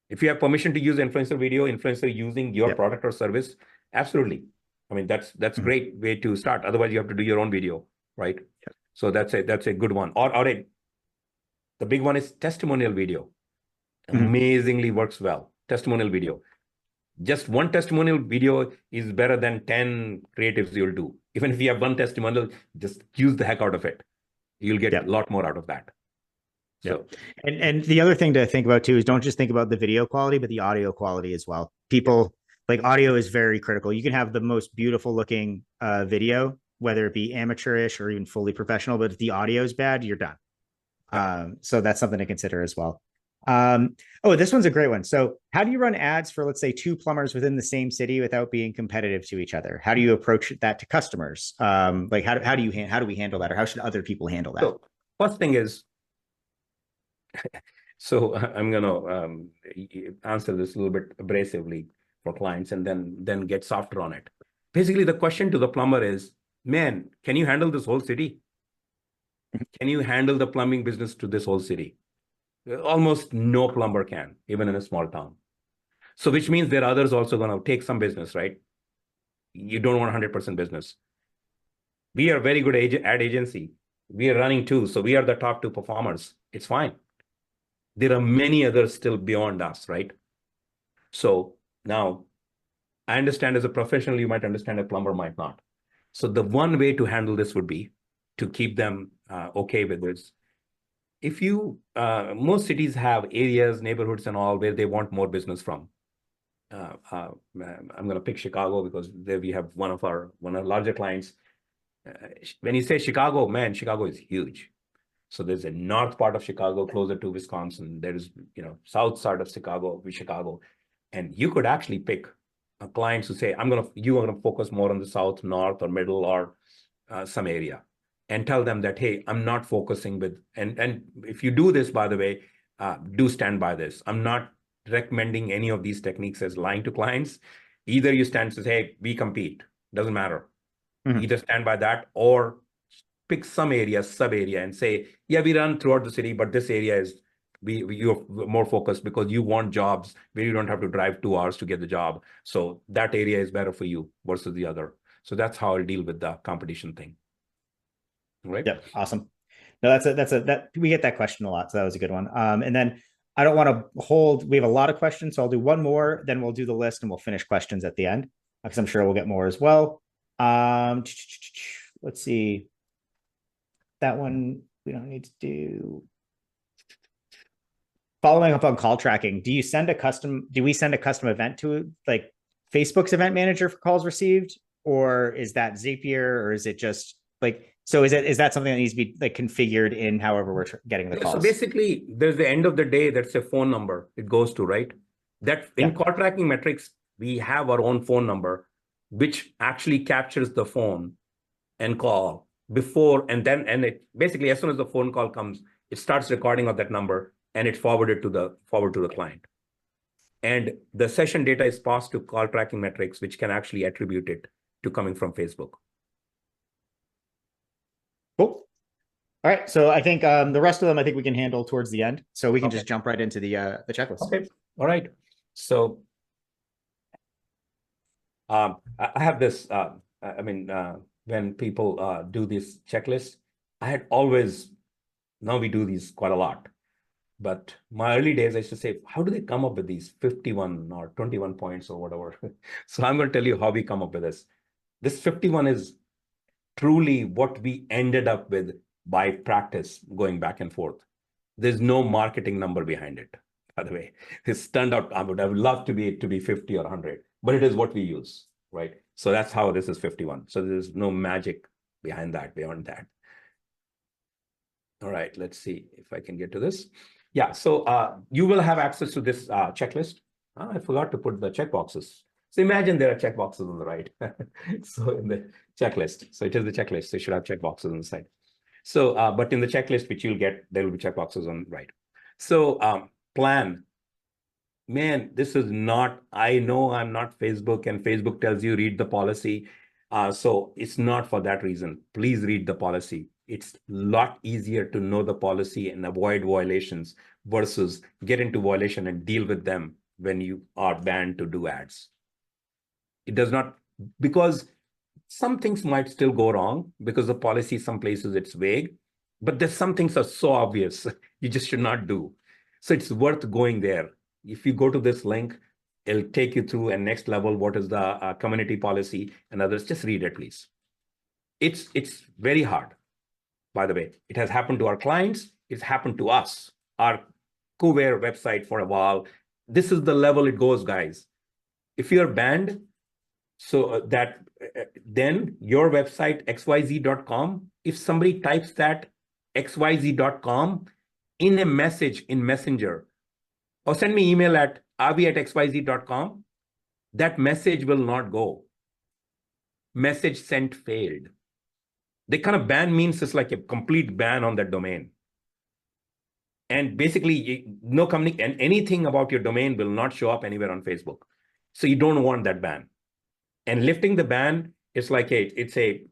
If you have permission to use influencer video, influencer using your product or service, absolutely. I mean, that's great way to start. Otherwise, you have to do your own video, right? So that's a good one. The big one is testimonial video. Amazingly works well. Testimonial video. Just one testimonial video is better than 10 creatives you'll do. Even if you have one testimonial, just use the heck out of it. You'll get a lot more out of that. So, and the other thing to think about too is don't just think about the video quality, but the audio quality as well. People like audio is very critical. You can have the most beautiful looking video, whether it be amateurish or even fully professional, but if the audio is bad, you're done. So that's something to consider as well. Oh, this one's a great one. So how do you run ads for, let's say, 2 plumbers within the same city without being competitive to each other? How do you approach that to customers? Like how do we handle that, or how should other people handle that? So first thing is, so I'm going to answer this a little bit abrasively for clients and then get softer on it. Basically, the question to the plumber is, man, can you handle this whole city? Can you handle the plumbing business to this whole city? Almost no plumber can, even in a small town. So which means there are others also going to take some business, right? You don't want 100% business. We are a very good ad agency. We are running 2. So we are the top 2 performers. It's fine. There are many others still beyond us, right? So now I understand as a professional, you might understand, a plumber might not. So the one way to handle this would be to keep them okay with this. If you, most cities have areas, neighborhoods and all where they want more business from. I'm going to pick Chicago because there we have one of our larger clients. When you say Chicago, man, Chicago is huge. So there's a north part of Chicago closer to Wisconsin. There's, south side of Chicago, and you could actually pick clients who say, you are going to focus more on the south, north, or middle, or some area, and tell them that, hey, I'm not focusing with, and if you do this, by the way, do stand by this. I'm not recommending any of these techniques as lying to clients. Either you stand to say, hey, we compete, doesn't matter. Either stand by that or pick some area, sub area, and say, yeah, we run throughout the city, but this area is you're more focused because you want jobs where you don't have to drive 2 hours to get the job. So that area is better for you versus the other. So that's how I'll deal with the competition thing. Right? Yep. Awesome. No, that we get that question a lot. So that was a good one. And then I don't want to hold, we have a lot of questions. So I'll do one more, then we'll do the list and we'll finish questions at the end because I'm sure we'll get more as well. Let's see. That one we don't need to do. Following up on call tracking, do we send a custom event to like Facebook's event manager for calls received, or is that Zapier, or is it just like, so is that something that needs to be like configured in however we're getting the calls? So basically, there's the end of the day, that's a phone number it goes to, right? That in call tracking metrics, we have our own phone number, which actually captures the phone and call before, and it basically, as soon as the phone call comes, it starts recording of that number and it's forwarded to the client. And the session data is passed to call tracking metrics, which can actually attribute it to coming from Facebook. Cool. All right. So I think the rest of them, I think we can handle towards the end. So we can just jump right into the checklist. Okay. All right. So I have this, when people do this checklist, I had always, now we do these quite a lot. But my early days, I used to say, how do they come up with these 51 or 21 points or whatever? So I'm going to tell you how we come up with this. This 51 is truly what we ended up with by practice going back and forth. There's no marketing number behind it, by the way. It's turned out, I would love to be 50 or 100, but it is what we use, right? So that's how this is 51. So there's no magic behind that, beyond that. All right, let's see if I can get to this. Yeah, so you will have access to this checklist. I forgot to put the checkboxes. So imagine there are checkboxes on the right. So in the checklist, so it is the checklist. So you should have checkboxes on the side. So, but in the checklist, which you'll get, there will be checkboxes on the right. So plan. Man, this is not, I know I'm not Facebook, and Facebook tells you read the policy. So it's not for that reason. Please read the policy. It's a lot easier to know the policy and avoid violations versus get into violation and deal with them when you are banned to do ads. It does not, because some things might still go wrong because the policy, some places it's vague, but there's some things are so obvious you just should not do. So it's worth going there. If you go to this link, it'll take you through a next level. What is the community policy and others? Just read it, please. It's very hard. By the way, it has happened to our clients. It's happened to us, our Kuware website for a while. This is the level it goes, guys. If you're banned, so then your website, xyz.com, if somebody types that xyz.com in a message in Messenger, or send me email at avi@xyz.com, that message will not go. Message sent failed. The kind of ban means it's like a complete ban on that domain. And basically, no company and anything about your domain will not show up anywhere on Facebook. So you don't want that ban. And lifting the ban is like it's a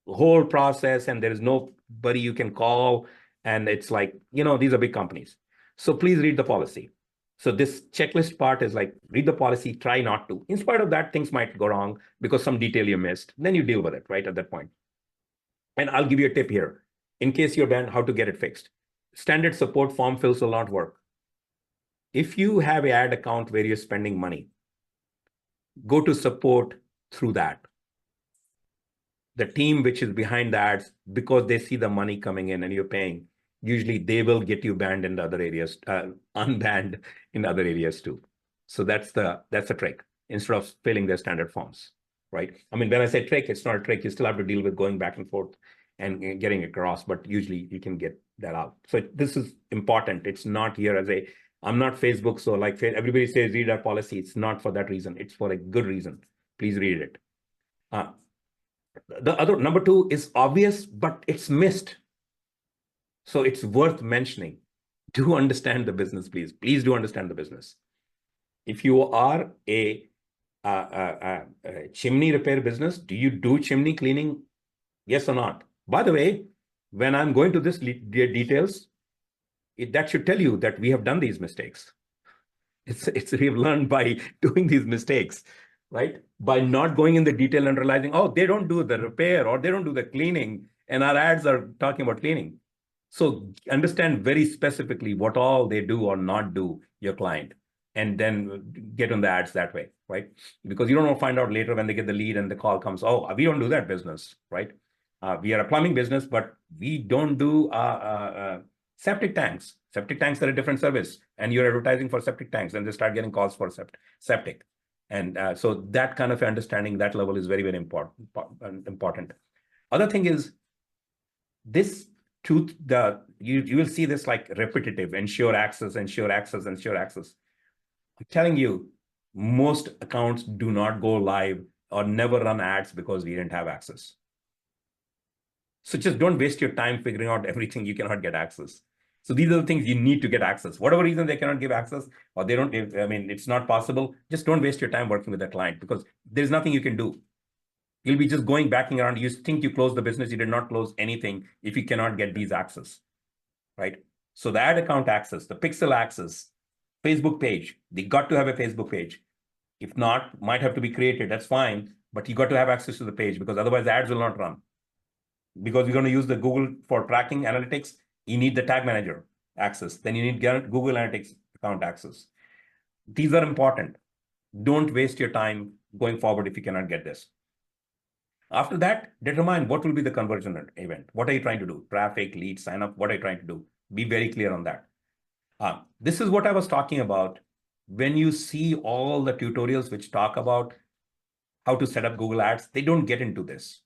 whole process, and there is nobody you can call. And it's like, these are big companies. So please read the policy. So this checklist part is like, read the policy, try not to. In spite of that, things might go wrong because some detail you missed. Then you deal with it right at that point. And I'll give you a tip here. In case you're banned, how to get it fixed. Standard support form fills will not work. If you have an ad account where you're spending money, go to support through that. the team which is behind the ads, because they see the money coming in and you're paying, usually they will get you banned in the other areas, unbanned in other areas too. So that's the trick, instead of filling their standard forms, right? I mean, when I say trick, it's not a trick. You still have to deal with going back and forth and getting across, but usually you can get that out. So this is important. It's not here as a, I'm not Facebook, so like everybody says read our policy. It's not for that reason. It's for a good reason. Please read it. The other number 2 is obvious, but it's missed. So it's worth mentioning. Do understand the business, please. Please do understand the business. If you are a chimney repair business, do you do chimney cleaning? Yes or not? By the way, when I'm going to this details, that should tell you that we have done these mistakes. We have learned by doing these mistakes, right? By not going in the detail and realizing, oh, they don't do the repair or they don't do the cleaning, and our ads are talking about cleaning. So understand very specifically what all they do or not do, your client, and then get on the ads that way, right? Because you don't want to find out later when they get the lead and the call comes, oh, we don't do that business, right? We are a plumbing business, but we don't do septic tanks. Septic tanks are a different service, and you're advertising for septic tanks, and they start getting calls for septic. And so that kind of understanding, that level is very, very important. Other thing is this truth, you will see this like repetitive, ensure access. I'm telling you, most accounts do not go live or never run ads because we didn't have access. So just don't waste your time figuring out everything you cannot get access. So these are the things you need to get access. Whatever reason they cannot give access, or they don't, I mean, it's not possible. Just don't waste your time working with the client, because there's nothing you can do. You'll be just backing around. You think you closed the business. You did not close anything if you cannot get these access, right? So the ad account access, the pixel access, Facebook page, they got to have a Facebook page. If not, might have to be created. That's fine. But you got to have access to the page, because otherwise the ads will not run. Because you're going to use the Google for tracking analytics, you need the tag manager access. Then you need Google Analytics account access. These are important. Don't waste your time going forward if you cannot get this. After that, determine what will be the conversion event. What are you trying to do? Traffic, lead, sign up. What are you trying to do? Be very clear on that. This is what I was talking about. When you see all the tutorials which talk about how to set up Google Ads, they don't get into this.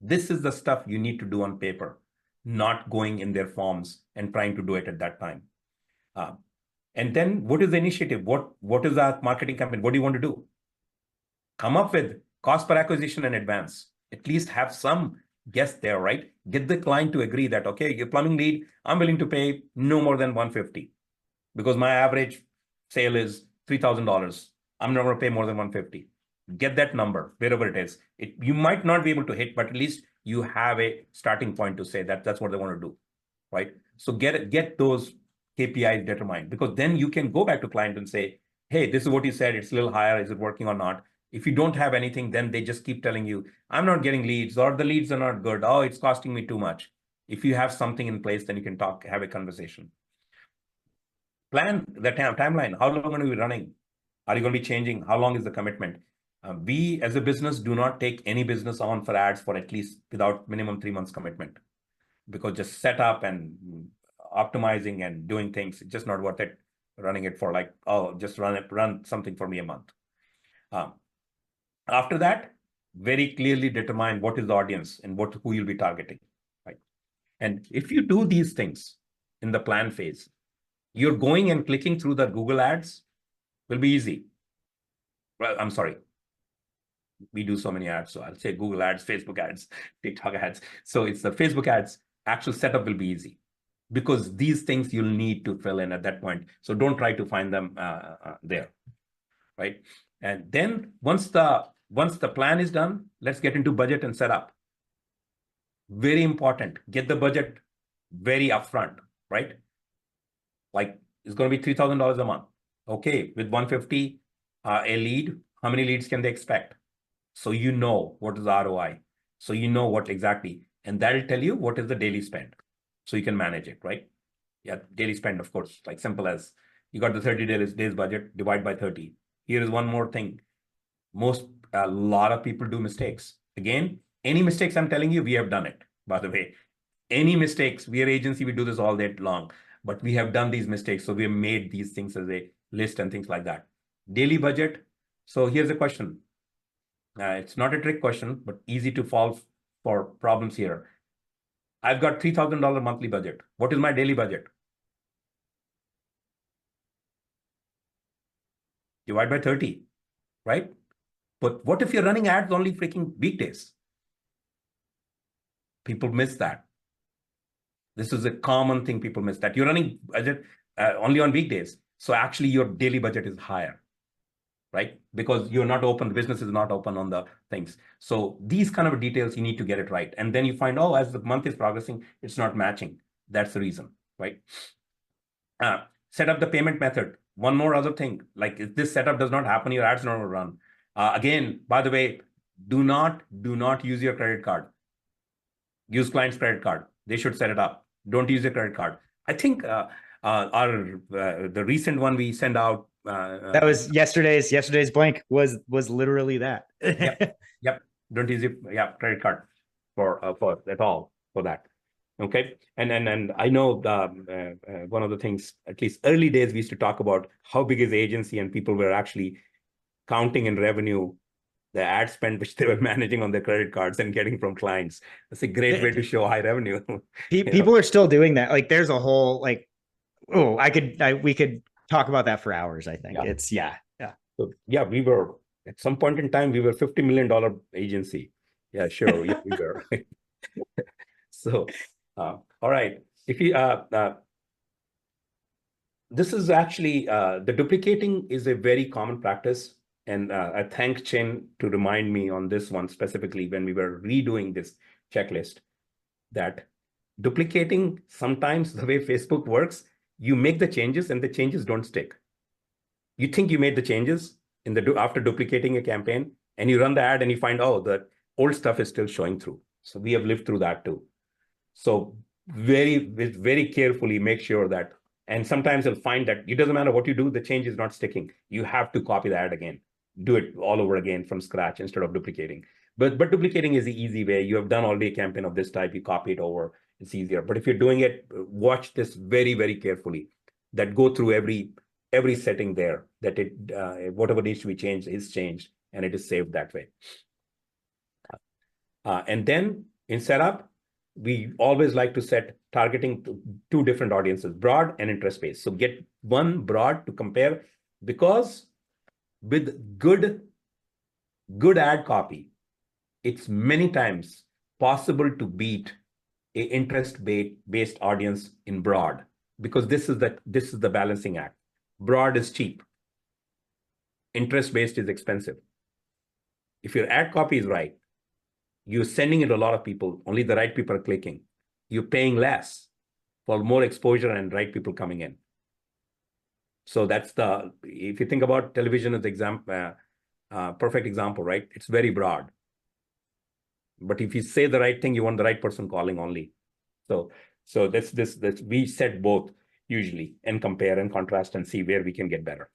This is the stuff you need to do on paper, not going in their forms and trying to do it at that time. And then what is the initiative? What is our marketing campaign? What do you want to do? Come up with cost per acquisition in advance. At least have some guess there, right? Get the client to agree that, okay, your plumbing lead, I'm willing to pay no more than $150 because my average sale is $3,000. I'm not going to pay more than $150. Get that number wherever it is. You might not be able to hit, but at least you have a starting point to say that that's what they want to do, right? So get those KPIs determined, because then you can go back to client and say, hey, this is what you said. It's a little higher. Is it working or not? If you don't have anything, then they just keep telling you, I'm not getting leads, or the leads are not good. Oh, it's costing me too much. If you have something in place, then you can have a conversation. Plan the timeline. How long are you going to be running? Are you going to be changing? How long is the commitment? We as a business do not take any business on for ads for at least without minimum 3 months commitment, because just set up and optimizing and doing things, it's just not worth it. Running it for like, oh, just run something for me a month. After that, very clearly determine what is the audience and who you'll be targeting, right? And if you do these things in the plan phase, you're going and clicking through the Google ads will be easy. Well, I'm sorry. We do so many ads. So I'll say Google ads, Facebook ads, TikTok ads. So it's the Facebook ads. Actual setup will be easy, because these things you'll need to fill in at that point. So don't try to find them there, right? And then once the plan is done, let's get into budget and setup. Very important. Get the budget very upfront, right? Like it's going to be $3,000 a month. Okay, with 150 a lead, how many leads can they expect? So you know what is the ROI. So you know what exactly, and that'll tell you what is the daily spend. So you can manage it, right? Yeah, daily spend, of course, like simple as you got the 30 days budget, divide by 30. Here is one more thing. A lot of people do mistakes. Again, Any mistakes I'm telling you, we have done it, by the way. Any mistakes, we are agency, we do this all day long, but we have done these mistakes. So we have made these things as a list and things like that. Daily budget. So here's a question. It's not a trick question, but easy to fall for problems here. I've got $3,000 monthly budget. What is my daily budget? Divide by 30, right? But what if you're running ads only freaking weekdays? People miss that. This is a common thing people miss, that you're running budget only on weekdays. So actually your daily budget is higher, right? Because you're not open, the business is not open on the things. So these kind of details, you need to get it right. And then you find, oh, as the month is progressing, it's not matching. That's the reason, right? Set up the payment method. One more other thing, like if this setup does not happen, your ads don't run. Again, by the way, do not use your credit card. Use client's credit card. They should set it up. Don't use your credit card. I think the recent one we send out. That was yesterday's blank was literally that. Yep. Don't use your credit card for at all for that. Okay. And I know one of the things, at least early days, we used to talk about how big is the agency, and people were actually counting in revenue the ad spend which they were managing on their credit cards and getting from clients. That's a great way to show high revenue. People are still doing that. Like there's a whole like, oh, we could talk about that for hours. I think it's So yeah, we were at some point in time, we were $50 million agency. Yeah, sure. Yeah, we were. So, all right. If you, this is actually, the duplicating is a very common practice. And I thank Chin to remind me on this one specifically when we were redoing this checklist, that duplicating, sometimes the way Facebook works, you make the changes and the changes don't stick. You think you made the changes after duplicating a campaign, and you run the ad and you find, oh, the old stuff is still showing through. So we have lived through that too. So very carefully make sure that, and sometimes you'll find that it doesn't matter what you do, the change is not sticking. You have to copy the ad again. Do it all over again from scratch instead of duplicating. But duplicating is the easy way. You have done already a campaign of this type, you copy it over, it's easier. But if you're doing it, watch this very carefully, that go through every setting there, that it whatever needs to be changed is changed, and it is saved that way. And then in setup, we always like to set targeting to two different audiences, broad and interest-based. So get one broad to compare, because with good ad copy, it's many times possible to beat a interest-based audience in broad, because this is the balancing act. Broad is cheap. Interest-based is expensive. If your ad copy is right, you're sending it to a lot of people, only the right people are clicking. You're paying less for more exposure and right people coming in. So that's if you think about television as perfect example, right? It's very broad. But if you say the right thing, you want the right person calling only. So that's we set both usually and compare and contrast and see where we can get better.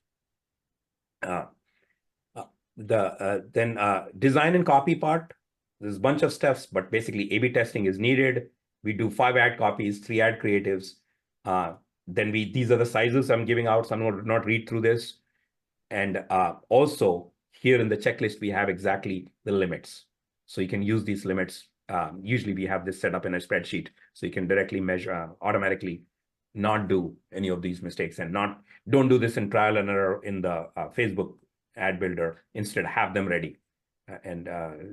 Then design and copy part, there's a bunch of steps, but basically A/B testing is needed. We do 5 ad copies, 3 ad creatives. Then these are the sizes I'm giving out, so I'm going to not read through this. And also here in the checklist, we have exactly the limits. So you can use these limits. Usually we have this set up in a spreadsheet, so you can directly measure, automatically not do any of these mistakes, and don't do this in trial and error in the Facebook ad builder. Instead, have them ready and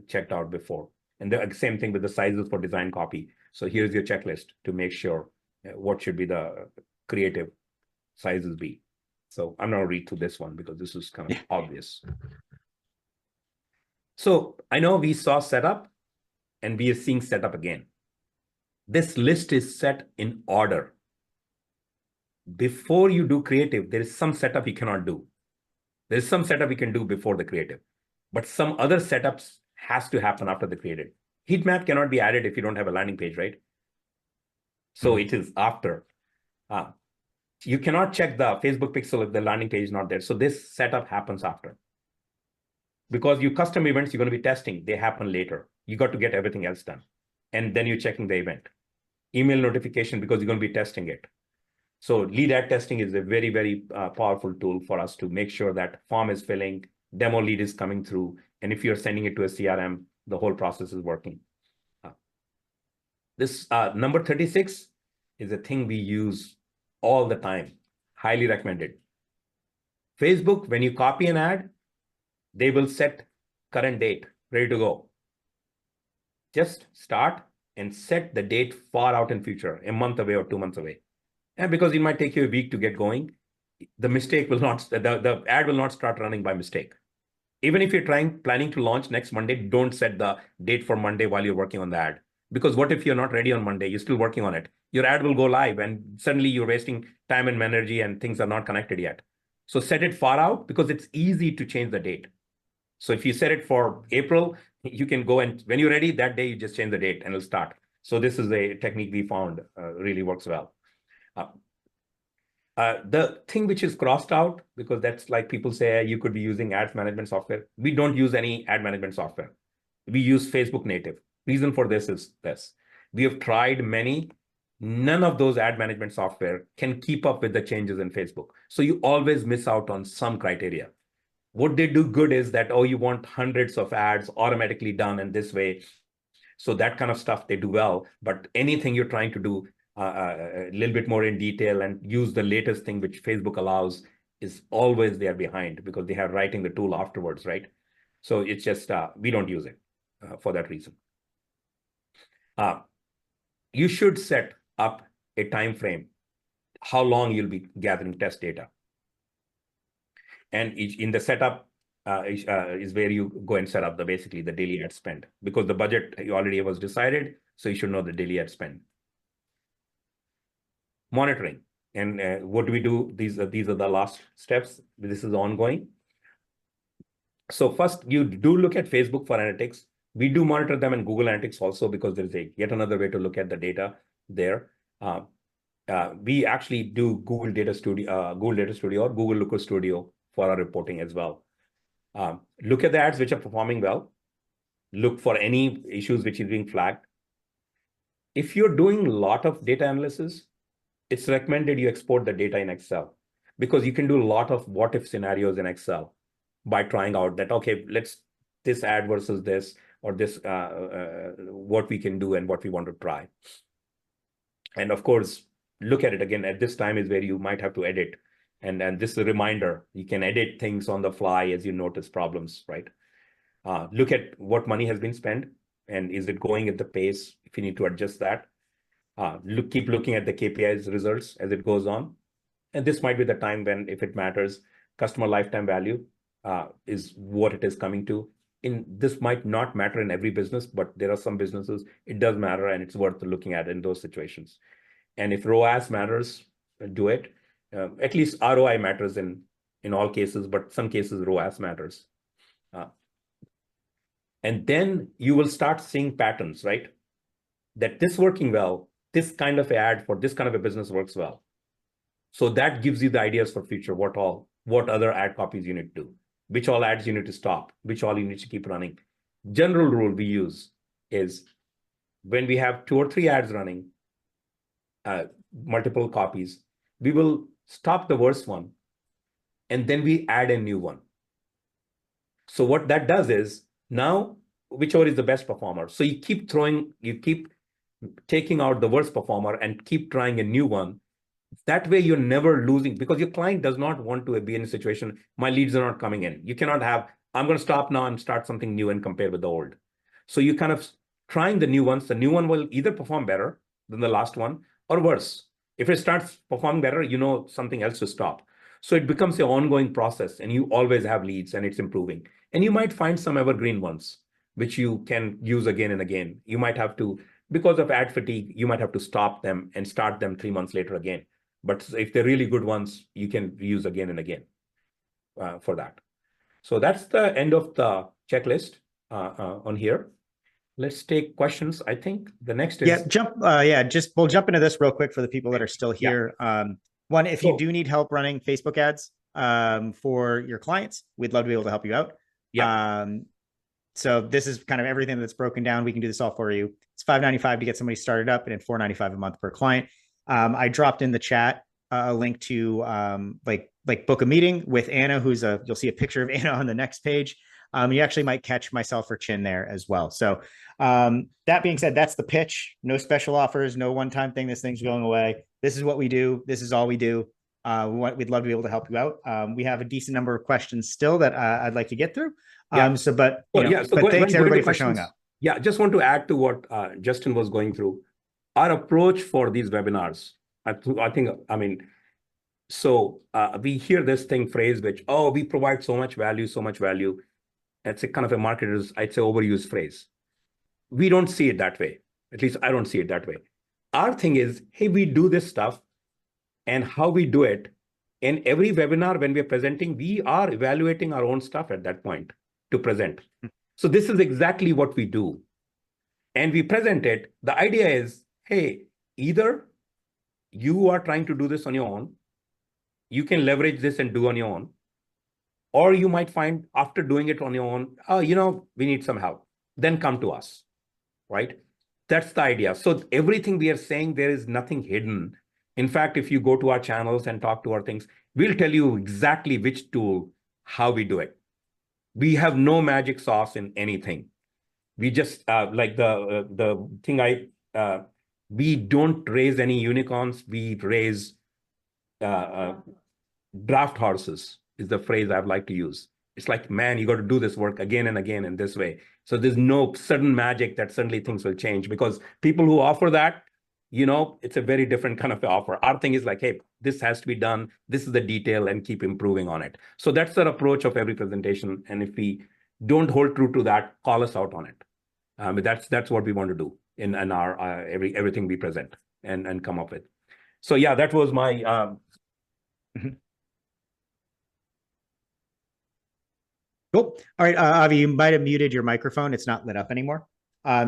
checked out before. And the same thing with the sizes for design copy. So here's your checklist to make sure what should be the creative sizes be. So I'm not going to read through this one because this is kind of obvious. So I know we saw setup and we are seeing setup again. This list is set in order. Before you do creative, there is some setup you cannot do. There is some setup you can do before the creative, but some other setups has to happen after the creative. Heat map cannot be added if you don't have a landing page, right? So it is after. You cannot check the Facebook pixel if the landing page is not there. So this setup happens after. Because your custom events you're going to be testing, they happen later. You got to get everything else done. And then you're checking the event. Email notification, because you're going to be testing it. So lead ad testing is a very, very powerful tool for us to make sure that form is filling, demo lead is coming through. And if you're sending it to a CRM, the whole process is working. This number 36 is a thing we use all the time. Highly recommended. Facebook, when you copy an ad, they will set current date, ready to go. Just start and set the date far out in future, a month away or 2 months away. And because it might take you a week to get going, the mistake will not, the ad will not start running by mistake. Even if you're planning to launch next Monday, don't set the date for Monday while you're working on the ad. Because what if you're not ready on Monday, you're still working on it? Your ad will go live and suddenly you're wasting time and energy and things are not connected yet. So set it far out, because it's easy to change the date. So if you set it for April, you can go and when you're ready, that day you just change the date and it'll start. So this is a technique we found really works well. The thing which is crossed out, because that's like people say you could be using ads management software. We don't use any ad management software. We use Facebook native. Reason for this is this. We have tried many. None of those ad management software can keep up with the changes in Facebook. So you always miss out on some criteria. What they do good is that, oh, you want hundreds of ads automatically done in this way. So that kind of stuff they do well. But anything you're trying to do a little bit more in detail and use the latest thing which Facebook allows is always there behind, because they have writing the tool afterwards, right? So it's just, we don't use it for that reason. You should set up a time frame, how long you'll be gathering test data. And in the setup is where you go and set up basically the daily ad spend, because the budget already was decided. So you should know the daily ad spend. Monitoring. And what do we do? These are the last steps. This is ongoing. So first, you do look at Facebook for analytics. We do monitor them in Google Analytics also, because there's yet another way to look at the data there. We actually do Google Data Studio or Google Looker Studio for our reporting as well. Look at the ads which are performing well. Look for any issues which is being flagged. If you're doing a lot of data analysis, it's recommended you export the data in Excel, because you can do a lot of what if scenarios in Excel by trying out that, okay, this ad versus this, or this, what we can do and what we want to try. And of course, look at it again. At this time is where you might have to edit. And this is a reminder, you can edit things on the fly as you notice problems, right? Look at what money has been spent and is it going at the pace if you need to adjust that. Keep looking at the KPIs results as it goes on. And this might be the time when, if it matters, customer lifetime value is what it is coming to. This might not matter in every business, but there are some businesses it does matter and it's worth looking at in those situations. And if ROAS matters, do it. At least ROI matters in all cases, but some cases ROAS matters. And then you will start seeing patterns, right? That this working well, this kind of ad for this kind of a business works well. So that gives you the ideas for future, what other ad copies you need to do, which all ads you need to stop, which all you need to keep running. General rule we use is when we have 2 or 3 ads running, multiple copies, we will stop the worst one and then we add a new one. So what that does is now whichever is the best performer. So you keep taking out the worst performer and keep trying a new one. That way you're never losing, because your client does not want to be in a situation, my leads are not coming in. You cannot have, I'm going to stop now and start something new and compare with the old. So you kind of trying the new ones. The new one will either perform better than the last one or worse. If it starts performing better, you know something else to stop. So it becomes an ongoing process and you always have leads and it's improving. And you might find some evergreen ones, which you can use again and again. You might have to, because of ad fatigue, you might have to stop them and start them 3 months later again. But if they're really good ones, you can use again and again for that. So that's the end of the checklist on here. Let's take questions. I think the next is we'll jump into this real quick for the people that are still here. One, if you do need help running Facebook ads for your clients, we'd love to be able to help you out. So this is kind of everything that's broken down. We can do this all for you. It's $5.95 to get somebody started up, and then $4.95 a month per client. I dropped in the chat a link to like book a meeting with Anna, you'll see a picture of Anna on the next page. You actually might catch myself or Chin there as well. So that being said, that's the pitch. No special offers, no one-time thing. This thing's going away. This is what we do. This is all we do. We'd love to be able to help you out. We have a decent number of questions still that I'd like to get through. Yeah. But thanks everybody for showing up. Yeah, just want to add to what Justin was going through. Our approach for these webinars, we hear this phrase, which, oh, we provide so much value. It's a kind of a marketer's, I'd say, overused phrase. We don't see it that way. At least I don't see it that way. Our thing is, hey, we do this stuff, and how we do it. In every webinar, when we're presenting, we are evaluating our own stuff at that point to present. So this is exactly what we do. And we present it. The idea is, hey, either you are trying to do this on your own, you can leverage this and do on your own, or you might find after doing it on your own, we need some help. Then come to us, right? That's the idea. So everything we are saying, there is nothing hidden. In fact, if you go to our channels and talk to our things, we'll tell you exactly which tool, how we do it. We have no magic sauce in anything. We just like the thing we don't raise any unicorns. We raise draft horses is the phrase I'd like to use. It's like, man, you got to do this work again and again in this way. So there's no sudden magic that suddenly things will change, because people who offer that, it's a very different kind of offer. Our thing is like, hey, this has to be done. This is the detail, and keep improving on it. So that's our approach of every presentation. And if we don't hold true to that, call us out on it. That's what we want to do in our everything we present and come up with. So yeah, that was my. Cool. All right, Avi, you might have muted your microphone. It's not lit up anymore.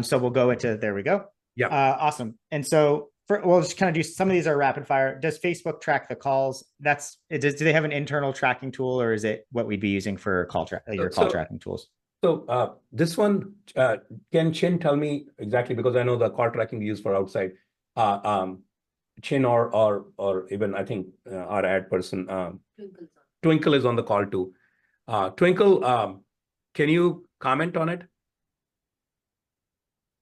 So we'll go into, there we go. Yeah. Awesome. And so we'll just kind of do, some of these are rapid fire. Does Facebook track the calls? Do they have an internal tracking tool, or is it what we'd be using for call tracking tools? So this one, can Chin tell me exactly, because I know the call tracking we use for outside. Chin or even I think our ad person, Twinkle is on the call too. Twinkle, can you comment on it?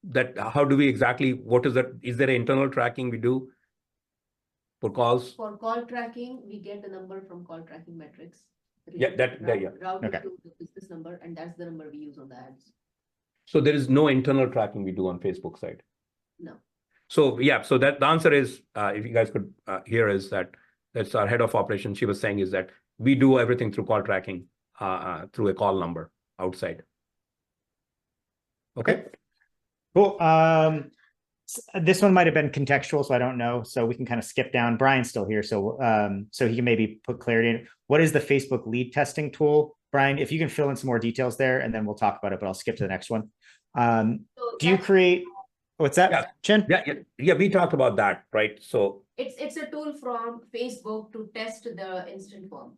That how do we exactly, what is that? Is there an internal tracking we do for calls? For call tracking, we get the number from call tracking metrics. Yeah, Routed okay. to the business number, and that's the number we use on the ads. So there is no internal tracking we do on Facebook side? No. So yeah, so that the answer is, if you guys could hear, is that's our head of operations. She was saying is that we do everything through call tracking, through a call number outside. Okay. Cool. This one might have been contextual, so I don't know. So we can kind of skip down. Brian's still here, so he can maybe put clarity in. What is the Facebook lead testing tool? Brian, if you can fill in some more details there, and then we'll talk about it, but I'll skip to the next one. Do you create, what's that, yeah. Chin? Yeah, we talked about that, right? So it's a tool from Facebook to test the instant form.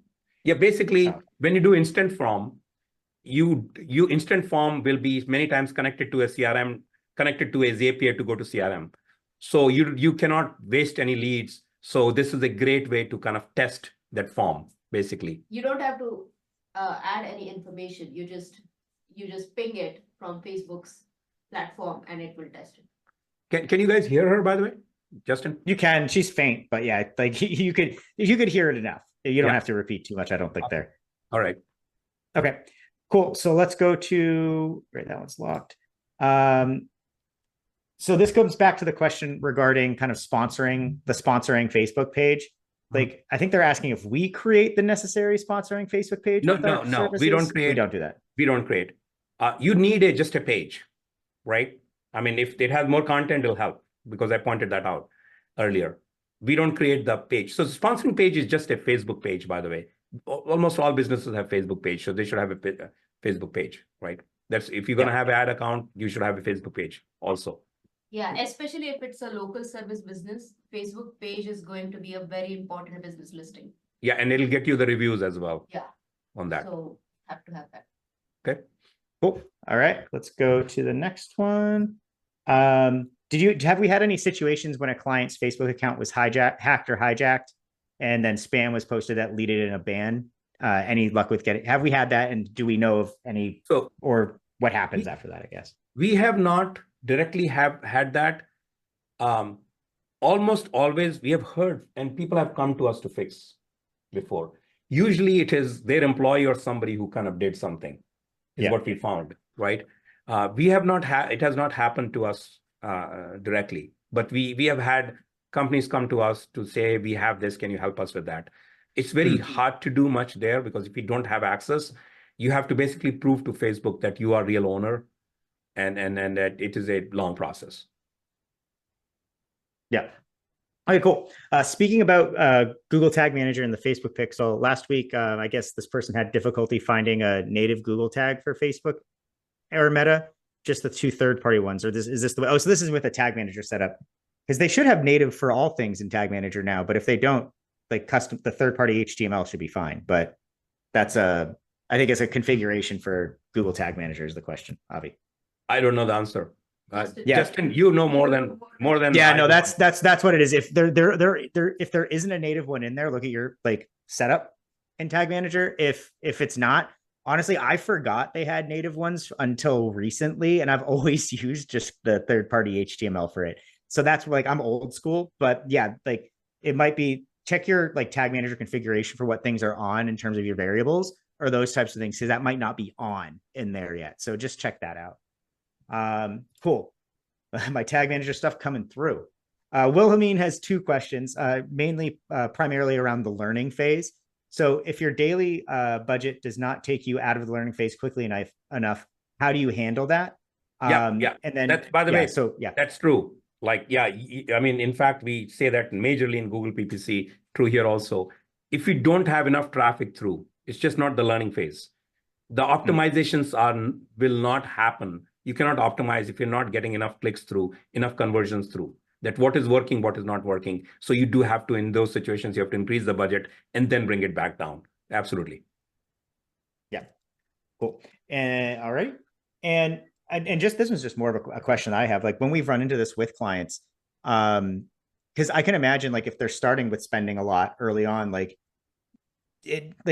Yeah, basically, when you do instant form, you instant form will be many times connected to a CRM, connected to a Zapier to go to CRM. So you cannot waste any leads. So this is a great way to kind of test that form, basically. You don't have to add any information. You just ping it from Facebook's platform, and it will test it. Can you guys hear her, by the way, Justin? You can. She's faint, but yeah, like you could hear it enough. You don't have to repeat too much, I don't think, there. All right. Okay, cool. So let's go to, right, that one's locked. So this comes back to the question regarding kind of sponsoring Facebook page. Like, I think they're asking if we create the necessary sponsoring Facebook page. No, we don't create. We don't do that. We don't create. You need just a page, right? I mean, if it has more content, it'll help, because I pointed that out earlier. We don't create the page. So the sponsoring page is just a Facebook page, by the way. Almost all businesses have Facebook page, so they should have a Facebook page, right? That's, if you're going to have an ad account, you should have a Facebook page also. Yeah, especially if it's a local service business, Facebook page is going to be a very important business listing. Yeah, and it'll get you the reviews as well. Yeah. On that. So have to have that. Okay. Cool. All right, let's go to the next one. Have we had any situations when a client's Facebook account was hacked or hijacked, and then spam was posted that leaded in a ban? Any luck with have we had that, and do we know of any, or what happens after that, I guess? We have not directly have had that. Almost always we have heard, and people have come to us to fix before. Usually it is their employee or somebody who kind of did something, is what we found, right? We have not had, it has not happened to us directly, but we have had companies come to us to say, we have this, can you help us with that? It's very hard to do much there, because if you don't have access, you have to basically prove to Facebook that you are real owner, and that it is a long process. Yeah. Okay, cool. Speaking about Google Tag Manager and the Facebook Pixel, last week, I guess this person had difficulty finding a native Google tag for Facebook or Meta, just the two third-party ones. Or is this the way? Oh, so this is with a Tag Manager setup, because they should have native for all things in Tag Manager now. But if they don't, like custom, the third-party HTML should be fine. But that's I think it's a configuration for Google Tag Manager is the question, Avi. I don't know the answer. Yeah. Justin, you know more than yeah. No, that's what it is. If if there isn't a native one in there, look at your like setup in Tag Manager. If it's not, honestly, I forgot they had native ones until recently, and I've always used just the third-party HTML for it. So that's like I'm old school, but yeah, like it might be check your like Tag Manager configuration for what things are on in terms of your variables or those types of things, because that might not be on in there yet. So just check that out. Cool. My Tag Manager stuff coming through. Wilhelmine has two questions, mainly primarily around the learning phase. So if your daily budget does not take you out of the learning phase quickly enough, how do you handle that? Yeah. And then that's, by the way, so yeah, that's true. Like, yeah, I mean, in fact, we say that majorly in Google PPC, true here also. If you don't have enough traffic through, it's just not the learning phase. The optimizations will not happen. You cannot optimize if you're not getting enough clicks through, enough conversions through. That what is working, what is not working. So you do have to, in those situations, you have to increase the budget and then bring it back down. Absolutely. Yeah. Cool. And all right. And just this was just more of a question I have. Like when we've run into this with clients, because I can imagine like if they're starting with spending a lot early on, like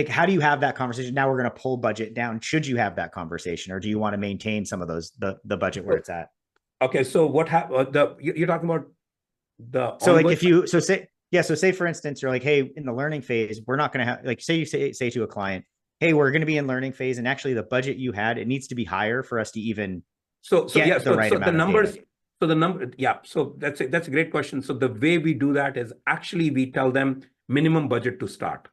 how do you have that conversation? Now we're going to pull budget down. Should you have that conversation, or do you want to maintain some of those the budget where it's at? Okay, so what happened? You're talking about the so like if you say for instance you're like, hey, in the learning phase we're not going to have, like say you say to a client, hey, we're going to be in learning phase, and actually the budget you had, it needs to be higher for us to even get the right amount of numbers. Data. So the number, yeah. So that's a great question. So the way we do that is actually we tell them minimum budget to start.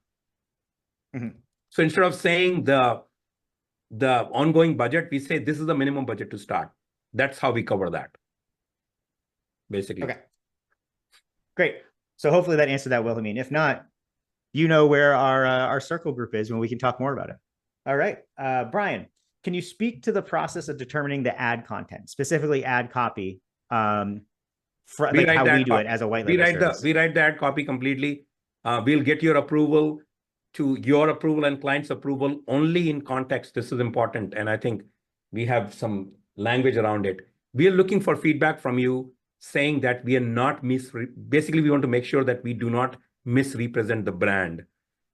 So instead of saying the ongoing budget, we say this is the minimum budget to start. That's how we cover that, basically. Okay, great. So hopefully that answered that, Wilhelmine. If not, you know where our circle group is when we can talk more about it. All right, Brian, can you speak to the process of determining the ad content, specifically ad copy, for like how we do it as a white label service? We write the ad copy completely. We'll get your approval to your approval and client's approval only in context. This is important. And I think we have some language around it. We are looking for feedback from you saying that we are not basically, we want to make sure that we do not misrepresent the brand.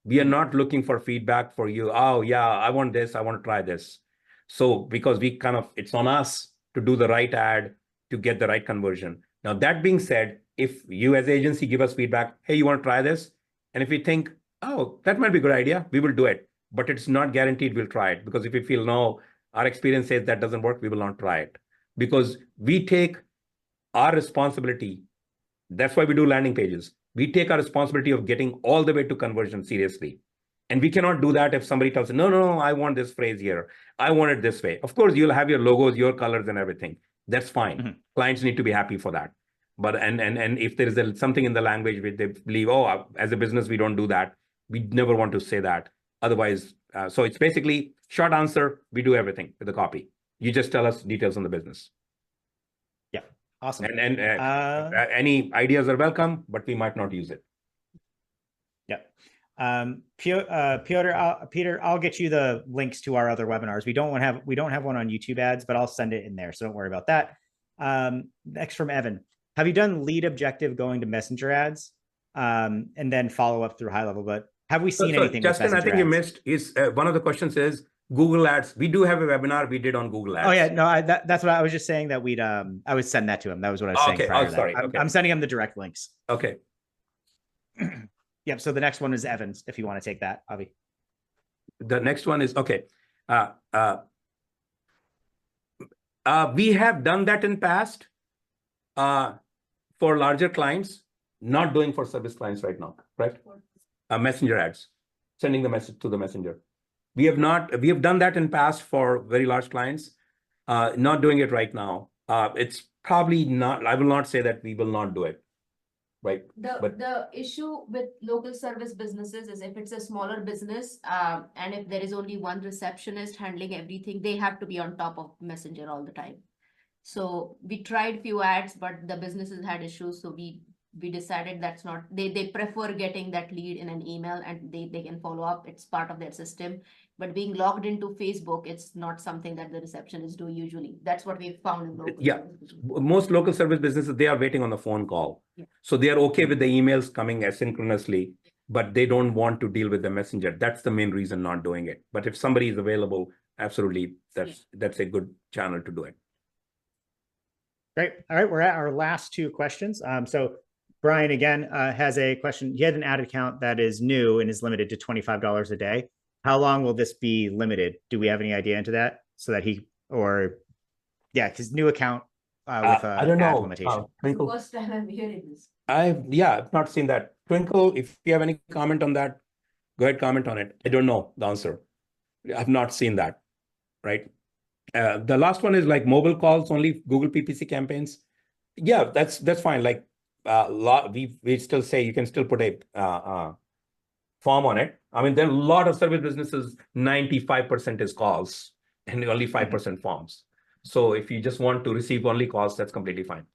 We are not looking for feedback for you. Oh yeah, I want this. I want to try this. So because we it's on us to do the right ad to get the right conversion. Now, that being said, if you as agency give us feedback, hey, you want to try this? And if we think, oh, that might be a good idea, we will do it. But it's not guaranteed we'll try it, because if we feel, no, our experience says that doesn't work, we will not try it. Because we take our responsibility. That's why we do landing pages. We take our responsibility of getting all the way to conversion seriously. And we cannot do that if somebody tells us, no, I want this phrase here. I want it this way. Of course, you'll have your logos, your colors and everything. That's fine. Clients need to be happy for that. But and if there is something in the language which they believe, oh, as a business, we don't do that. We never want to say that. Otherwise, so it's basically short answer. We do everything with the copy. You just tell us details on the business. Yeah, awesome. And any ideas are welcome, but we might not use it. Yeah. Peter, I'll get you the links to our other webinars. We don't have one on YouTube ads, but I'll send it in there, so don't worry about that. Next from Evan, have you done lead objective going to messenger ads, and then follow up through high level? But have we seen anything? Justin, I think ads? you missed is one of the questions is Google Ads. We do have a webinar we did on Google Ads. Oh yeah, no, that's what I was just saying, that I would send that to him. That was what I was saying prior to that. Sorry. I'm sending him the direct links. Okay. Yep. So the next one is Evans, if you want to take that, Avi. The next one is, okay. We have done that in past for larger clients, not doing for service clients right now, right? Messenger ads, sending the message to the messenger. We have done that in past for very large clients, not doing it right now. It's probably not, I will not say that we will not do it. Right. The issue with local service businesses is if it's a smaller business, and if there is only one receptionist handling everything, they have to be on top of Messenger all the time. So we tried few ads, but the businesses had issues. So we decided that's not, they prefer getting that lead in an email and they can follow up. It's part of their system. But being logged into Facebook, it's not something that the receptionists do usually. That's what we've found in local. Yeah, most local service businesses, they are waiting on the phone call. Yeah. So they are okay with the emails coming asynchronously, but they don't want to deal with the messenger. That's the main reason not doing it. But if somebody is available, absolutely, that's a good channel to do it. Great. All right, we're at our last two questions. So Brian again has a question. He had an ad account that is new and is limited to $25 a day. How long will this be limited? Do we have any idea into that? So that his new account with I don't know. limitation. First time I'm hearing this. I've not seen that. Twinkle, if you have any comment on that, go ahead, comment on it. I don't know the answer. I've not seen that, right? The last one is like mobile calls, only Google PPC campaigns. Yeah, that's fine. Like we still say you can still put a form on it. I mean, there are a lot of service businesses, 95% is calls and only 5% forms. So if you just want to receive only calls, that's completely fine.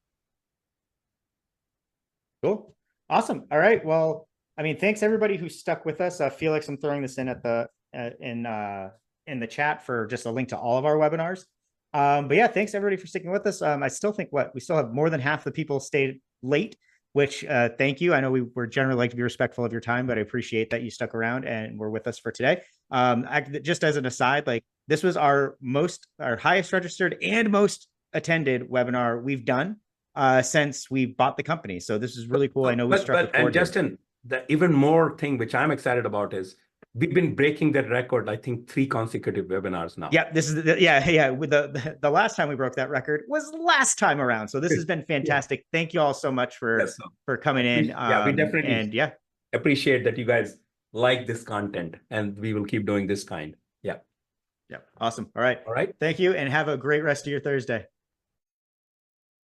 Cool. Awesome. All right. Well, I mean, thanks everybody who stuck with us. Felix, I'm throwing this in at the in the chat for just a link to all of our webinars. But yeah, thanks everybody for sticking with us. I still think we still have more than half the people stayed late, which thank you. I know we're generally like to be respectful of your time, but I appreciate that you stuck around and were with us for today. Just as an aside, like this was our highest registered and most attended webinar we've done since we bought the company. So this is really cool. I know we struck a chord. And Justin, the even more thing which I'm excited about is we've been breaking that record, I think 3 consecutive webinars now. Yeah, this is with the last time we broke that record was last time around. So this has been fantastic. Yeah. Thank you all so much for coming in. We definitely appreciate that you guys like this content, and we will keep doing this kind. Yeah. Awesome. All right. Thank you, and have a great rest of your Thursday.